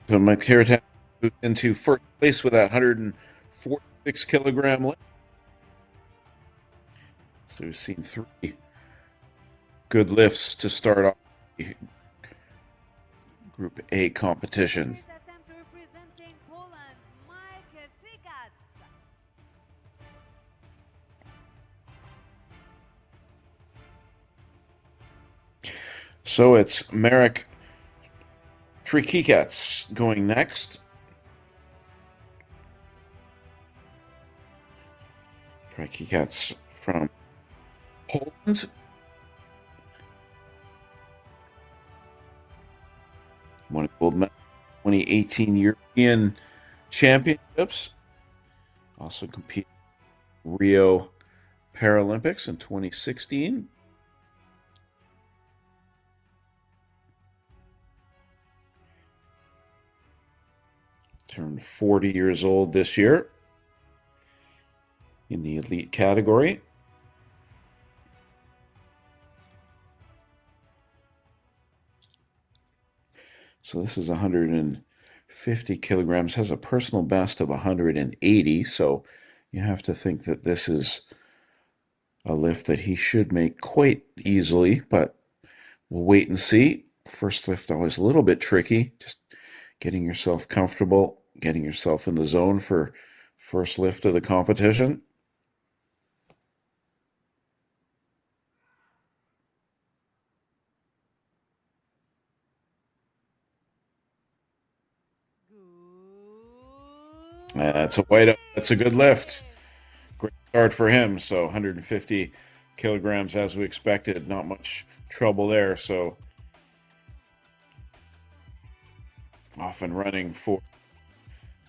So McTiernan moved into first place with that 146-kilogram lift. So we've seen 3 good lifts to start off the Group A competition. First attempt representing Poland, Michael Trikats. So it's Marek Trikikats going next. Trikikats from Poland. Won a gold medal 2018 European Championships. Also competed in Rio Paralympics in 2016. Turned 40 years old this year in the elite category. So this is 150 kilograms, has a personal best of 180. So you have to think that this is a lift that he should make quite easily, but we'll wait and see. First lift always a little bit tricky, just getting yourself comfortable, getting yourself in the zone for first lift of the competition. That's a white. That's a good lift. Great start for him. So 150 kilograms as we expected. Not much trouble there. So off and running for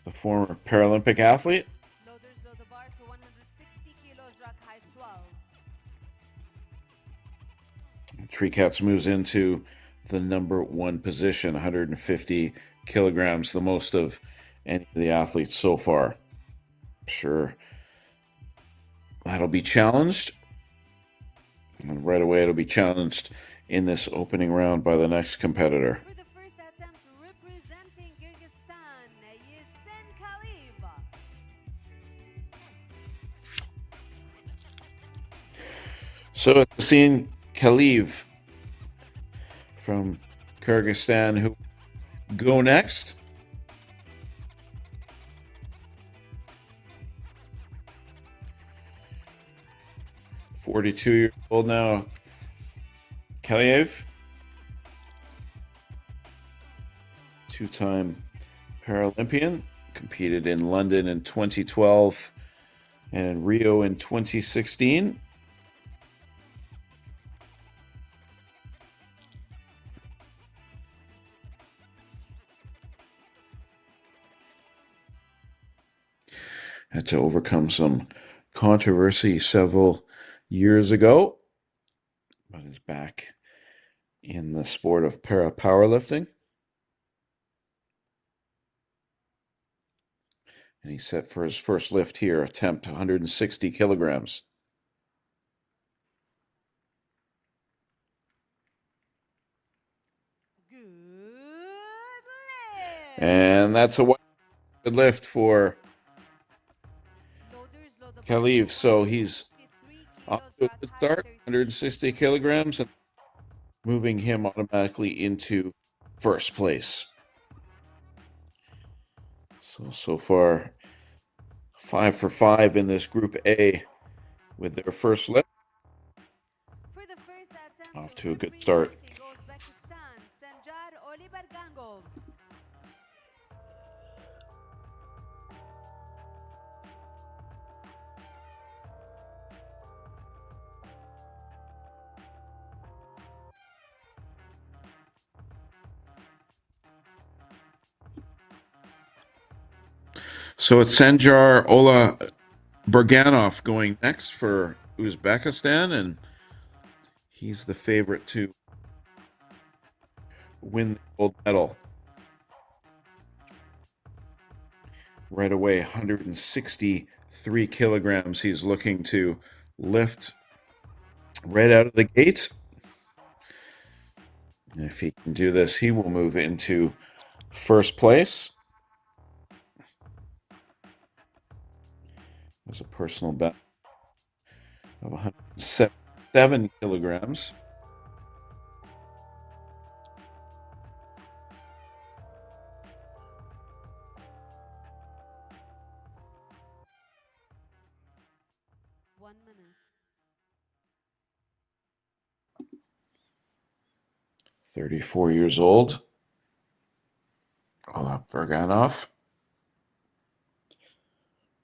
the former Paralympic athlete. Loaders load the bar to 160 kilos, rock height 12. Trikats moves into the number 1 position, 150 kilograms, the most of any of the athletes so far. Sure, that'll be challenged. And right away, it'll be challenged in this opening round by the next competitor. For the first attempt representing Kyrgyzstan, Yasin Khaliv. So it's Yasin Khaliv from Kyrgyzstan who go next. "42-year-old now, Kaliev, 2-time Paralympian, competed in London in 2012 and in Rio in 2016. Had to overcome some controversy several years ago but is back in the sport of powerlifting. And he's set for his first lift here, attempt 160 kilograms. And that's a good lift for Khalif. So he's off to a good start, 160 kilograms, and moving him automatically into first place. So far, 5 for 5 in this Group A with their first lift. Off to a good start. So it's Sanjar Ola Burganov going next for Uzbekistan, and he's the favorite to win the gold medal. Right away, 163 kilograms he's looking to lift right out of the gate. And if he can do this, he will move into first place. There's a personal best of 177 kilograms. One minute. 34 years old. Ola Burganov.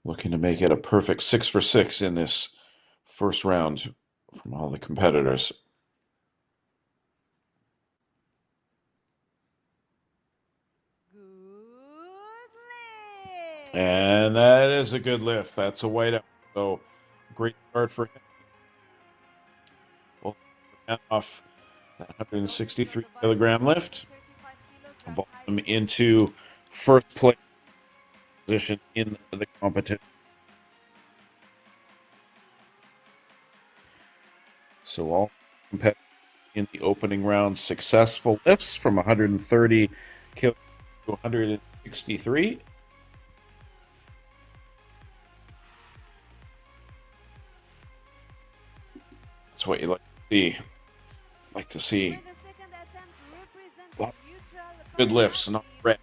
Looking to make it a perfect 6 for 6 in this first round from all the competitors. And that is a good lift. That's a whiteout. So great start for him. Well, off that 163 kilogram lift. Vault him into first place position in the competition. So all competitors in the opening round successful lifts from 130 kilograms to 163. That's what you like to see. Like to see good lifts, not red.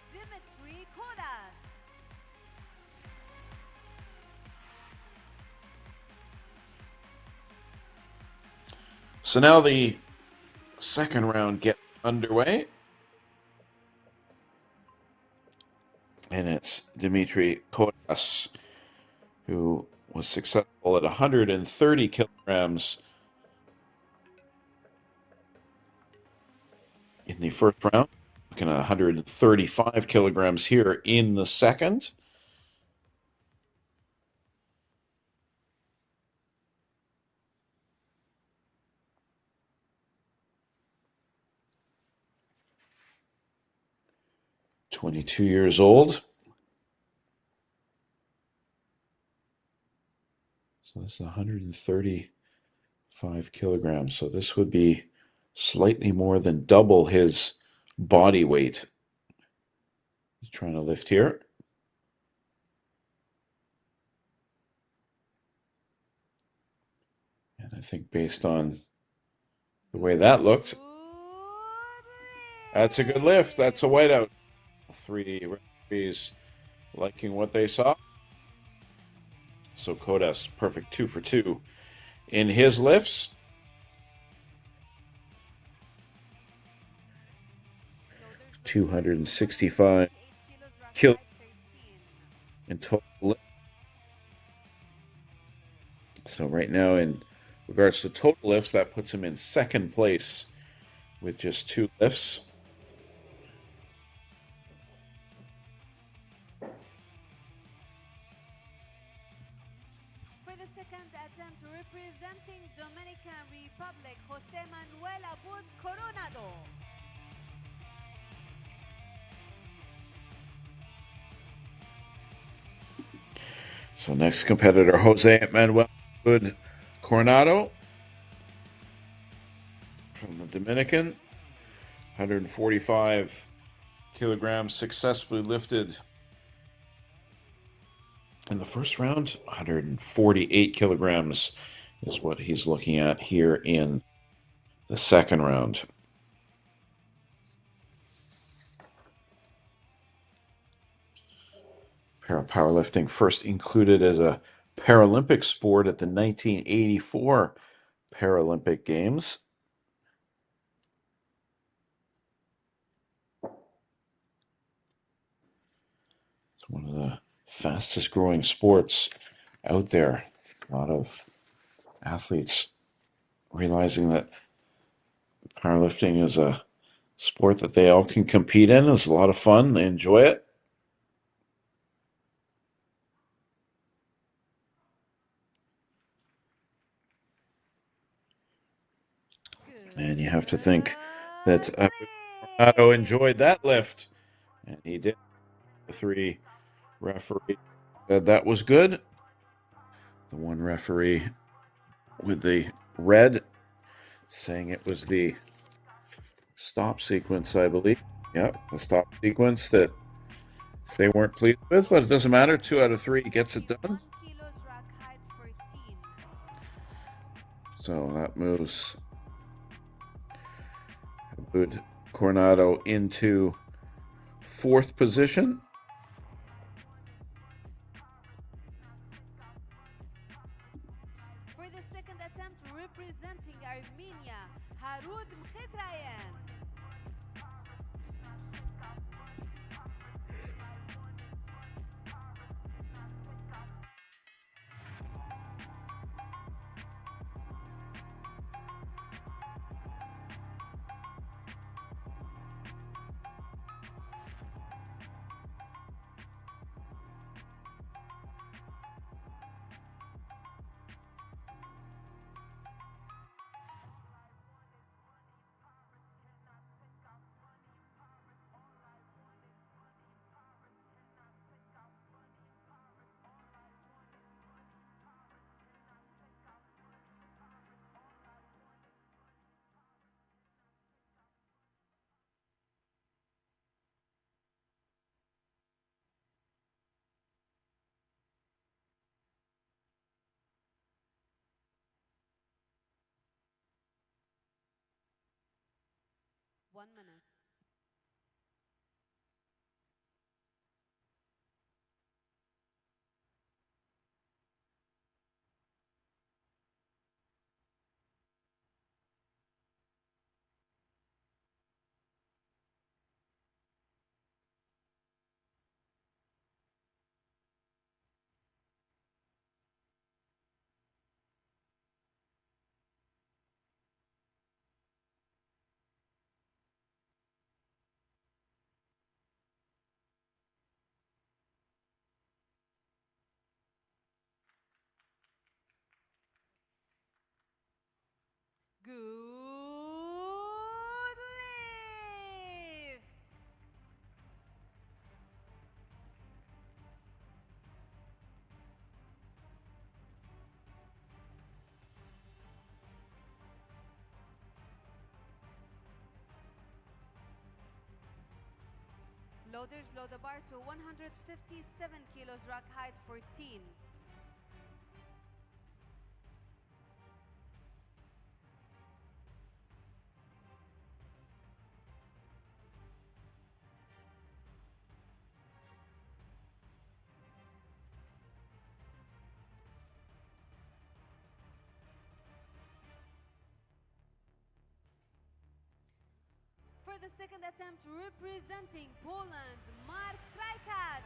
So now the second round gets underway. And it's Dmitry Kodas, who was successful at 130 kilograms in the first round. Looking at 135 kilograms here in the second. "22 years old. So this is 135 kilograms. So this would be slightly more than double his body weight. He's trying to lift here. And I think based on the way that looked, that's a good lift. That's a whiteout. 3 referees liking what they saw. So Kodas, perfect 2 for 2 in his lifts. $265 kilograms in total lift. So right now, in regards to total lifts, that puts him in second place with just 2 lifts. For the second attempt, representing Dominican Republic. Republic, Jose Manuel Abud Coronado. So next competitor, Jose Manuel Abud Coronado from the Dominican, 145 kilograms successfully lifted in the first round. 148 kilograms is what he's looking at here in the second round. Powerlifting first included as a Paralympic sport at the 1984 Paralympic Games. It's one of the fastest growing sports out there. A lot of athletes realizing that powerlifting is a sport that they all can compete in. It's a lot of fun. They enjoy it. And you have to think that Coronado enjoyed that lift. And he did. The three referees said that was good. The one referee with the red saying it was the stop sequence, I believe. Yep, the stop sequence that they weren't pleased with, but it doesn't matter. 2 out of 3 gets it done. So that moves Abud Coronado into 4th position. For the second attempt, representing Armenia, Harud Mkhitrayan. One minute. Good lift. Loaders load the bar to 157 kilos, rack height 14. For the second attempt, representing Poland, Mark Trajkacz.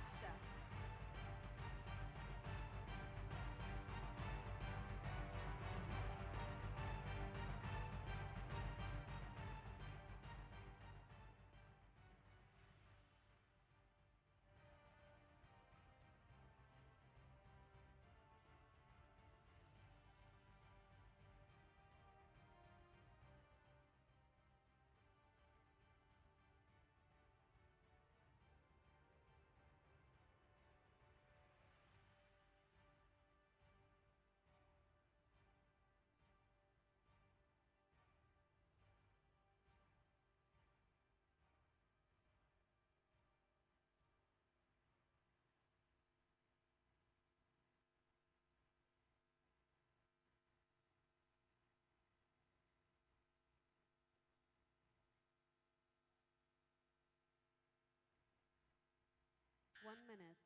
1 minute.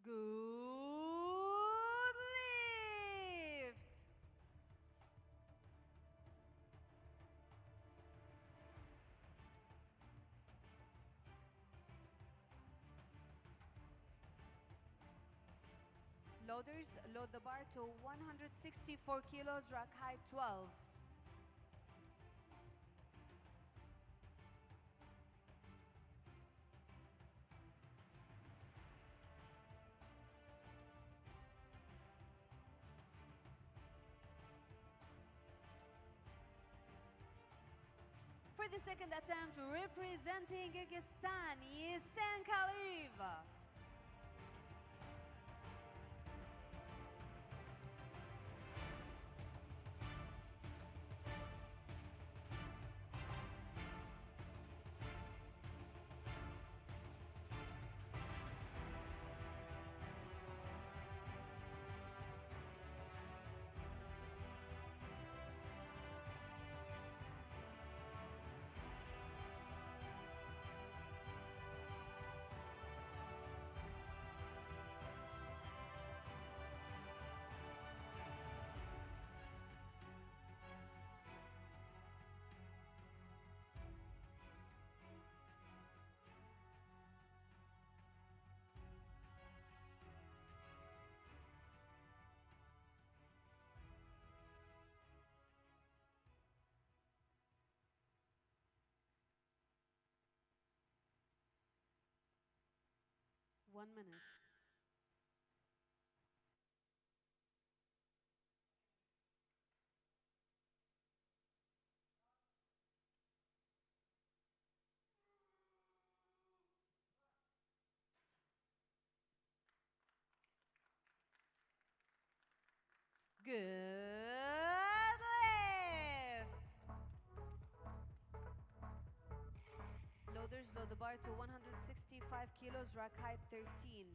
Good lift. Loaders, load the bar to 164 kilos, rack height 12. For the second attempt, representing Kyrgyzstan, Yesen Khaliv. One minute. Good lift. Loaders, load the bar to 165 kilos, rack height 13.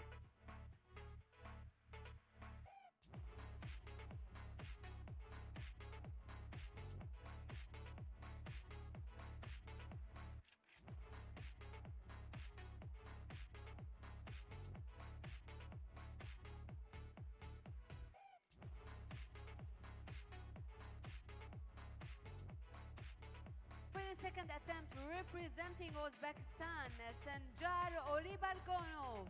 For the second attempt, representing Uzbekistan, Sanjar Olibarkonov.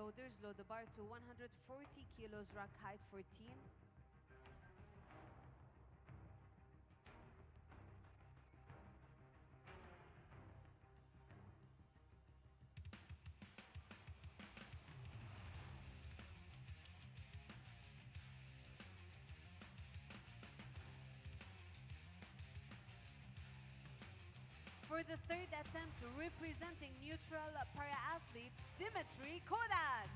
loaders, load the bar to 140 kilos, rack height 14. For the third attempt, representing neutral para-athletes, Dimitri Kodas.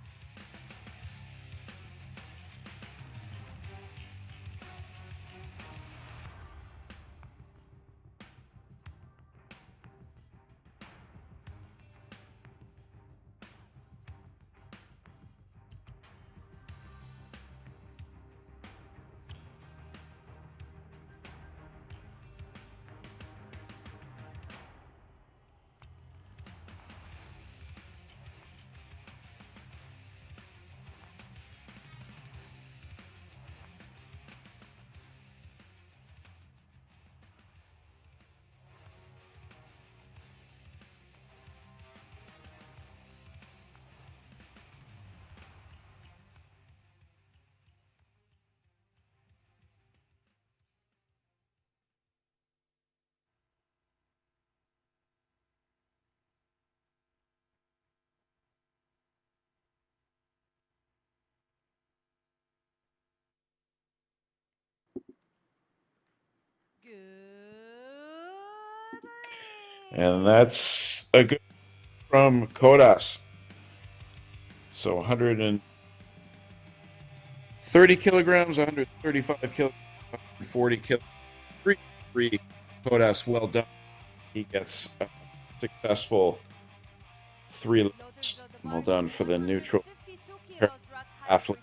And that's a good from Kodas. So 130 kilograms, 135 kilograms, 140 kilograms. 3 Kodas, well done. He gets a successful 3 lifts. Well done for the neutral athlete.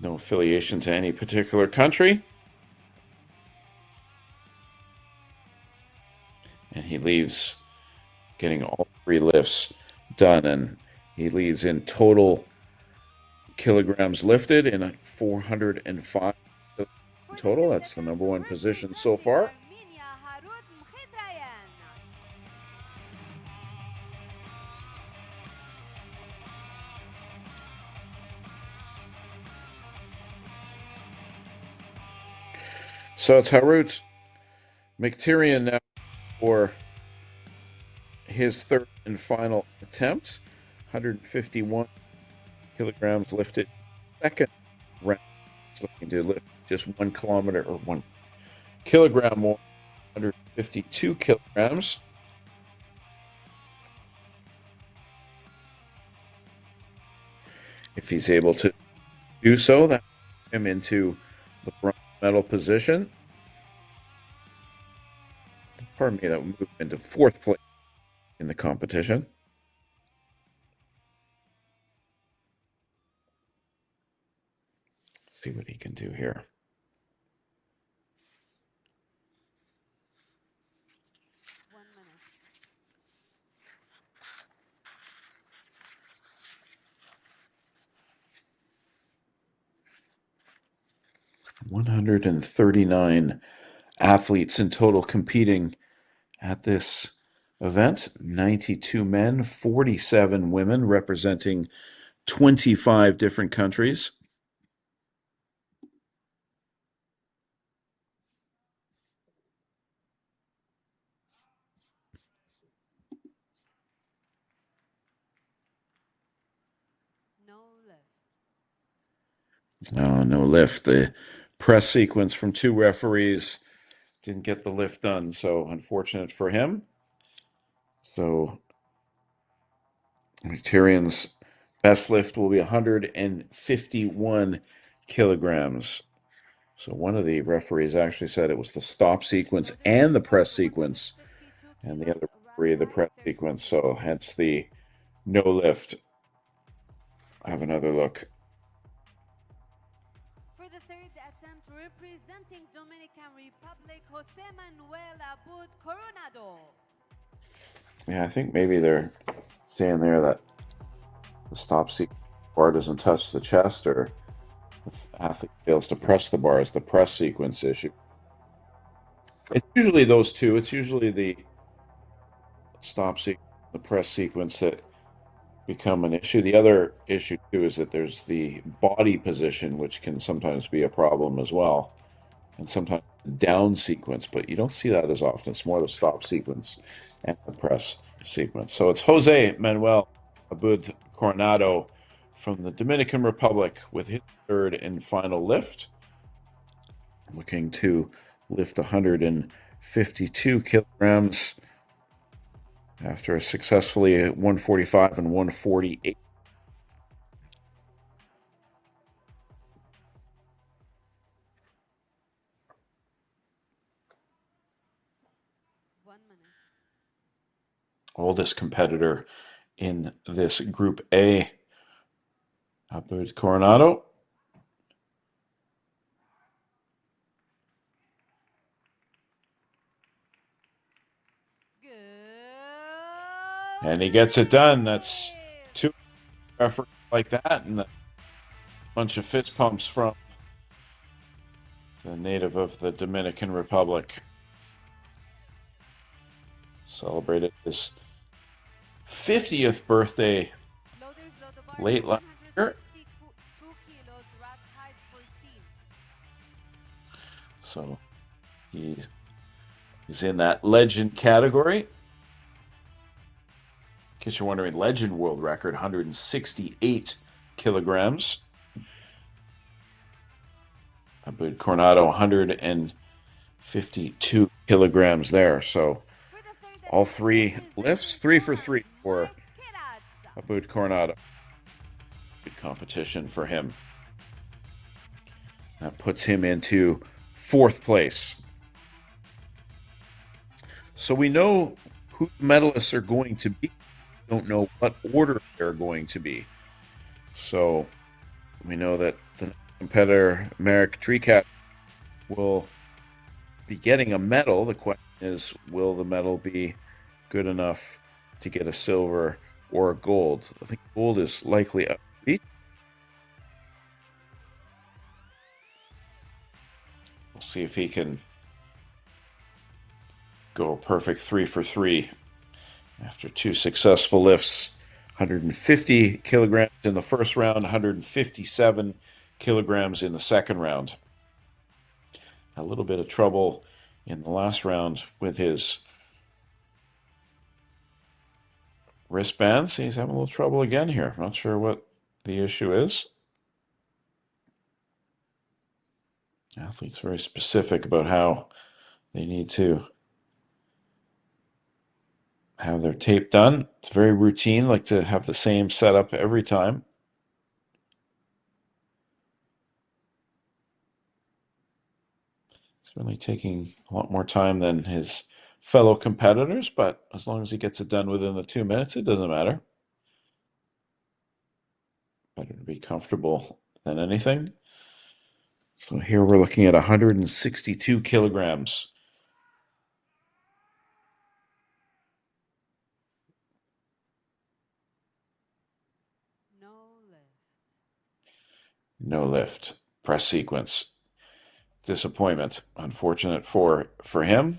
No affiliation to any particular country. And he leaves getting all 3 lifts done, and he leads in total kilograms lifted in 405 total. That's the number 1 position so far. So it's Harut Mkhitaryan now for his third and final attempt. 151 kilograms lifted. Second round, he's looking to lift just 1 kilometer or 1 kilogram more. 152 kilograms. If he's able to do so, that will put him into the bronze medal position. Pardon me, that will move him into 4th place in the competition. Let's see what he can do here. $139 athletes in total competing at this event. 92 men, 47 women, representing 25 different countries. Oh, no lift. The press sequence from 2 referees didn't get the lift done, so unfortunate for him. So Mkhitaryan's best lift will be 151 kilograms. So one of the referees actually said it was the stop sequence and the press sequence, and the other referee the press sequence, so hence the no lift. Have another look. For the third attempt, representing Dominican Republic, Jose Manuel Abud Coronado. Yeah, I think maybe they're saying there that the stop sequence bar doesn't touch the chest, or the athlete fails to press the bar is the press sequence issue. It's usually those two. It's usually the stop sequence, the press sequence that become an issue. The other issue too is that there's the body position, which can sometimes be a problem as well, and sometimes the down sequence, but you don't see that as often. It's more the stop sequence and the press sequence. So it's Jose Manuel Abud Coronado from the Dominican Republic with his third and final lift, looking to lift 152 kilograms after a successfully 145 and 148. Oldest competitor in this Group A, Abud Coronado. And he gets it done. That's 2 efforts like that, and a bunch of fist pumps from the native of the Dominican Republic. Celebrated his 50th birthday late last year. So he's in that legend category. In case you're wondering, legend world record, 168 kilograms. Abud Coronado, 152 kilograms there. So all 3 lifts, 3 for 3 for Abud Coronado. Good competition for him. That puts him into 4th place. So we know who the medalists are going to be. We don't know what order they're going to be. So we know that the competitor, Marek Trikat, will be getting a medal. The question is, will the medal be good enough to get a silver or a gold? I think gold is likely up. We'll see if he can go a perfect 3 for 3 after 2 successful lifts. 150 kilograms in the first round, 157 kilograms in the second round. A little bit of trouble in the last round with his wristbands. He's having a little trouble again here. I'm not sure what the issue is. Athletes very specific about how they need to have their tape done. It's very routine, like to have the same setup every time. It's really taking a lot more time than his fellow competitors, but as long as he gets it done within the 2 minutes, it doesn't matter. Better to be comfortable than anything. So here we're looking at 162 kilograms. No lift. Press sequence. Disappointment. Unfortunate for him.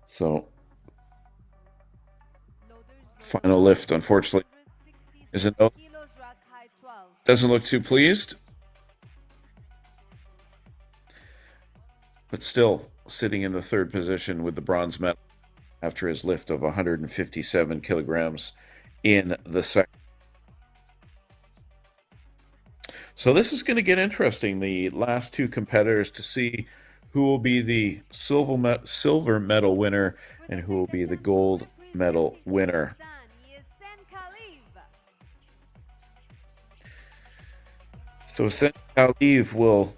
So final lift, unfortunately, doesn't look too pleased. But still sitting in the 3rd position with the bronze medal after his lift of 157 kilograms in the second. So this is going to get interesting, the last 2 competitors, to see who will be the silver medal winner and who will be the gold medal winner. So Sen Khaliv will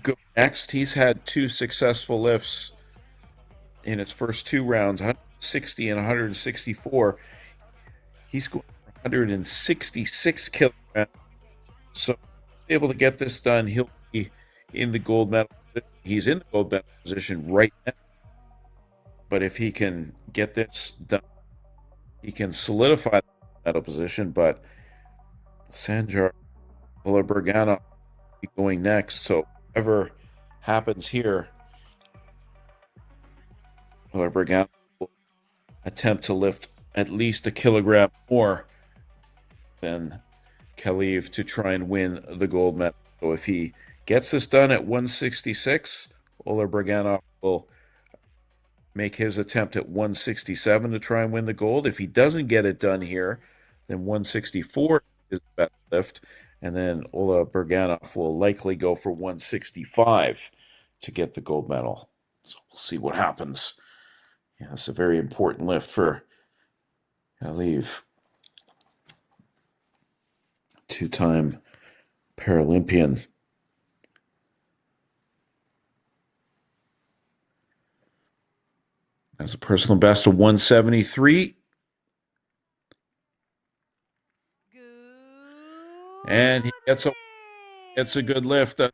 go next. He's had 2 successful lifts in his first 2 rounds, 160 and 164. He's going 166 kilograms. So able to get this done, he'll be in the gold medal. He's in the gold medal position right now. But if he can get this done, he can solidify the medal position. But Sanjar Bergana will be going next. So whatever happens here, Brigano will attempt to lift at least a kilogram more than Kaliv to try and win the gold medal. So if he gets this done at 166, Ola Braganov will make his attempt at 167 to try and win the gold. If he doesn't get it done here, then 164 is the best lift, and then Ola Braganov will likely go for 165 to get the gold medal. So we'll see what happens. Yeah, it's a very important lift for Kaliv, two-time Paralympian. Has a personal best of 173. And he gets a good lift of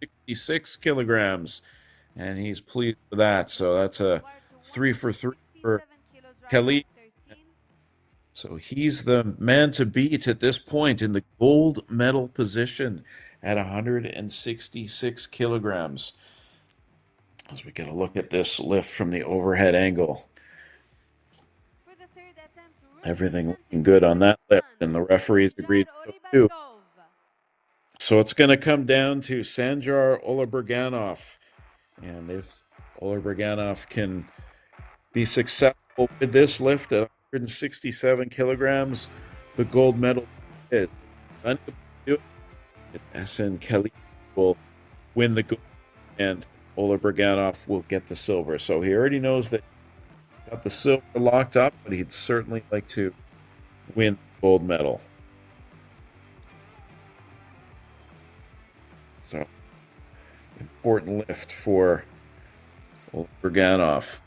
66 kilograms. And he's pleased with that. So that's a 3 for 3 for Kelly. So he's the man to beat at this point in the gold medal position at 166 kilograms. As we get a look at this lift from the overhead angle. Everything looking good on that lift, and the referees agreed to. So it's going to come down to Sanjar Olaberganov. And if Olaberganov can be successful with this lift at 167 kilograms, the gold medal is unable to do it. SN Kelly will win the gold, and Ola Braganov will get the silver. So he already knows that he got the silver locked up, but he'd certainly like to win the gold medal. So, important lift for Ola Braganov.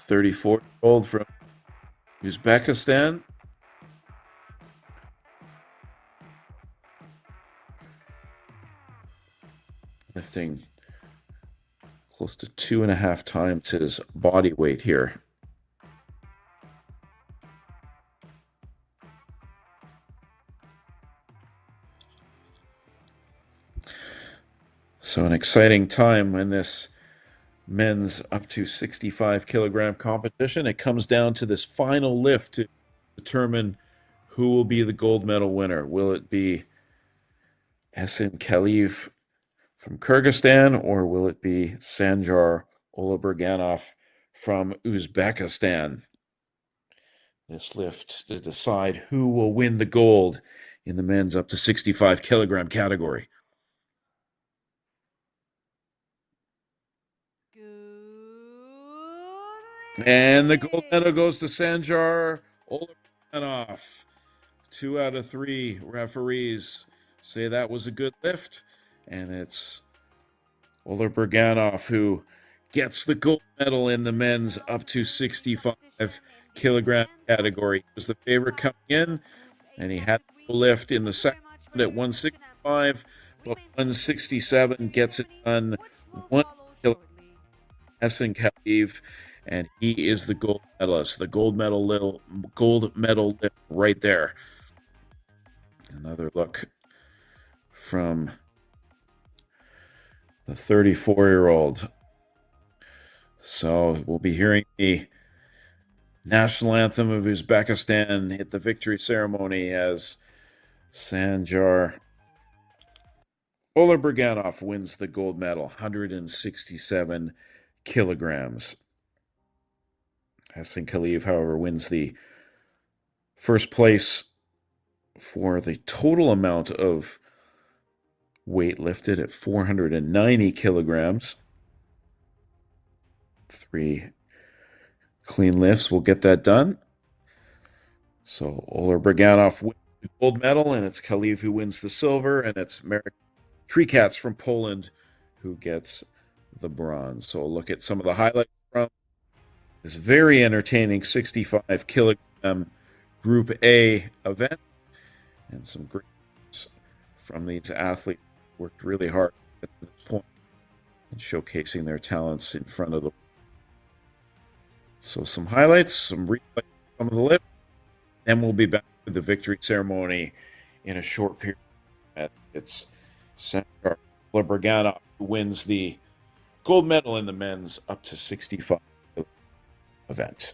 34-year-old from Uzbekistan. Lifting close to 2.5 times his body weight here. So an exciting time when this men's up to 65 kilogram competition. It comes down to this final lift to determine who will be the gold medal winner. Will it be Esin Kaliv from Kyrgyzstan, or will it be Sanjar Olaberganov from Uzbekistan? This lift to decide who will win the gold in the men's up to 65 kilogram category. And the gold medal goes to Sanjar Olaberganov. 2 out of 3 referees say that was a good lift, and it's Olaberganov who gets the gold medal in the men's up to 65 kilogram category. He was the favorite coming in, and he had to lift in the second round at 165, but 167 gets it done. 1 kilogram. Esin Kaliv, and he is the gold medalist. The gold medal lift right there. Another look from the 34-year-old. So we'll be hearing the national anthem of Uzbekistan at the victory ceremony as Sanjar Olaberganov wins the gold medal, 167 kilograms. Esin Kaliv, however, wins the first place for the total amount of weight lifted at 490 kilograms. 3 clean lifts will get that done. So Ola Braganov wins the gold medal, and it's Kaliv who wins the silver, and it's Marek Trikats from Poland who gets the bronze. So we'll look at some of the highlights from this very entertaining 65 kilogram Group A event, and some great from these athletes who worked really hard at this point and showcasing their talents in front of the. So some highlights, some replays, some of the lift. Then we'll be back with the victory ceremony in a short period. It's Sanjar Braganov who wins the gold medal in the men's up to 65 event.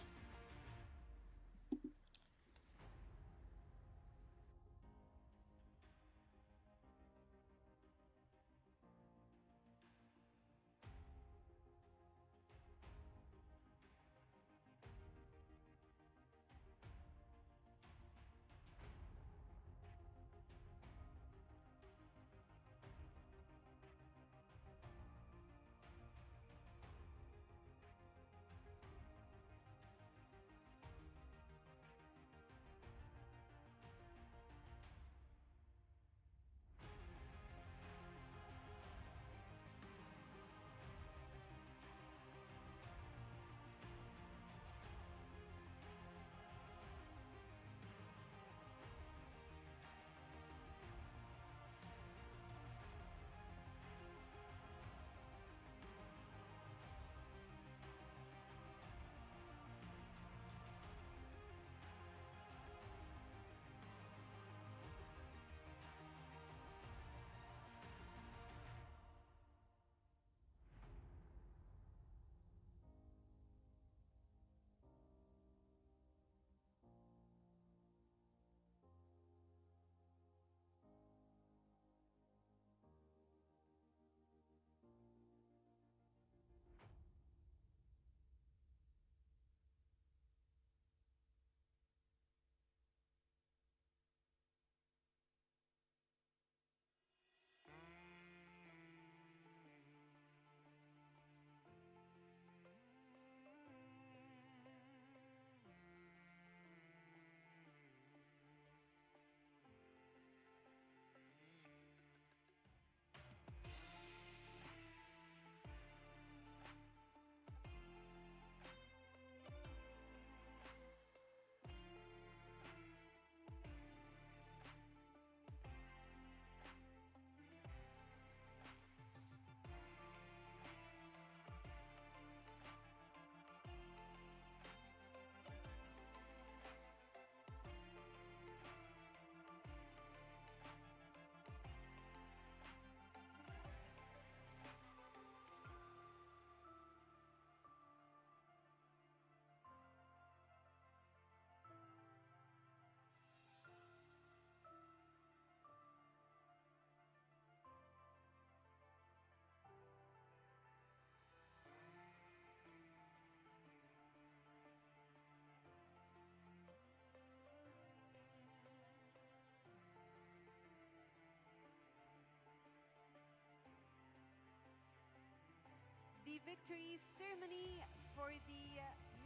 The victory ceremony for the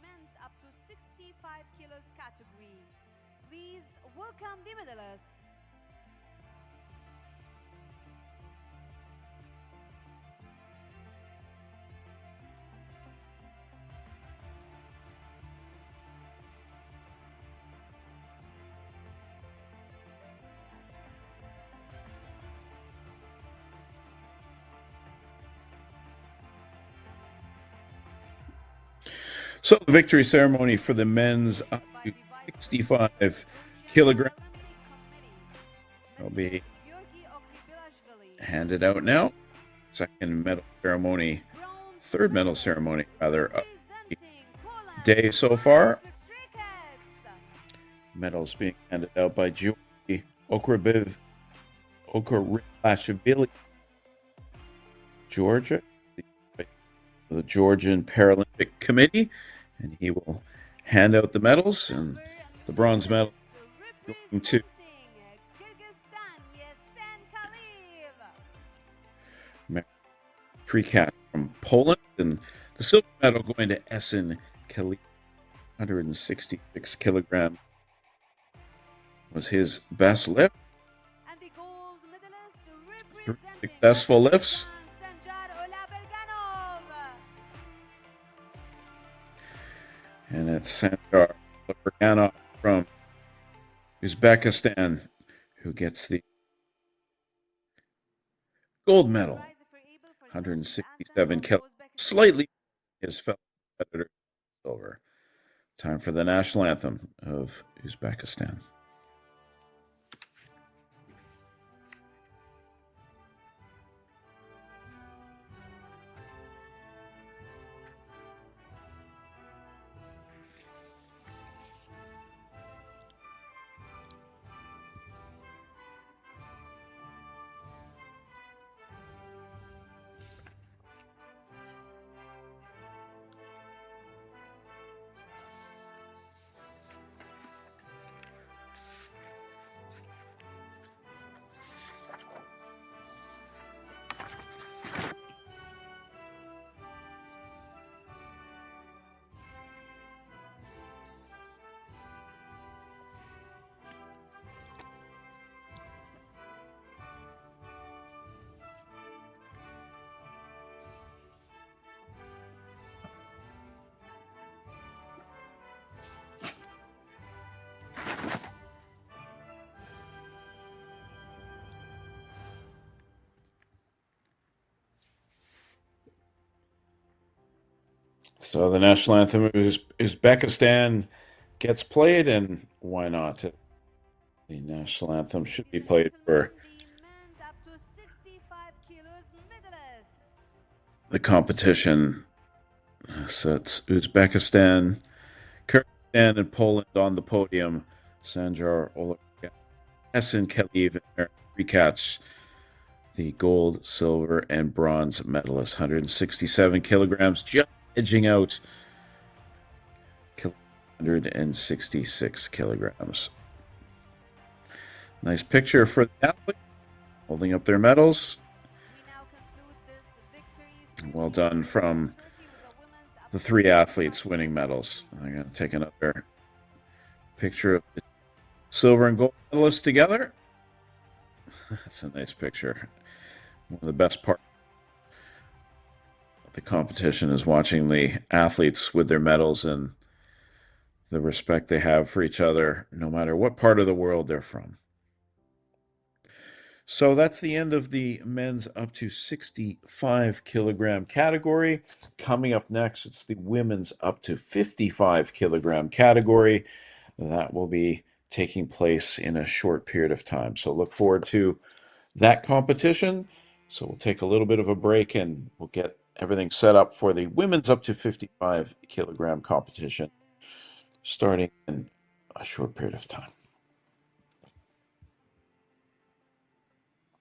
men's up to 65 kilos category. Please welcome the medalists. So the victory ceremony for the men's up to 65 kilogram will be handed out now. Second medal ceremony, third medal ceremony rather, of the day so far. Medals being handed out by Georgi Okrabashvili, Georgia, the Georgian Paralympic Committee, and he will hand out the medals, and the bronze medal going to Trikat from Poland, and the silver medal going to Essen Khalif, 166 kilograms was his best lift. And the gold medalist Three representing successful lifts. And it's Sanjar Olaberganov from Uzbekistan who gets the gold medal, 167 kilograms, slightly his fellow competitor silver. Time for the national anthem of Uzbekistan. So the national anthem is Uzbekistan gets played, and why not? The national anthem should be Ladies and played for gentlemen, the men's up to 65 kilos medalists. the competition. So it's Uzbekistan, Kyrgyzstan, and Poland on the podium. Sanjar Oleksiak, Essen Kaliv, and Aaron Rekats, the gold, silver, and bronze medalists. 167 kilograms, just edging out 166 kilograms. Nice picture for the athlete holding up their medals. We now conclude this victory. Well done from Turkey with the women's up the to three 65 athletes winning medals. I'm going to take another picture of the silver and gold medalists together. That's a nice picture. One of the best parts of the competition is watching the athletes with their medals and the respect they have for each other, no matter what part of the world they're from. So that's the end of the men's up to 65 kilogram category. Coming up next, it's the women's up to 55 kilogram category. That will be taking place in a short period of time. So look forward to that competition. So we'll take a little bit of a break and we'll get everything set up for the women's up to 55 kilogram competition starting in a short period of time.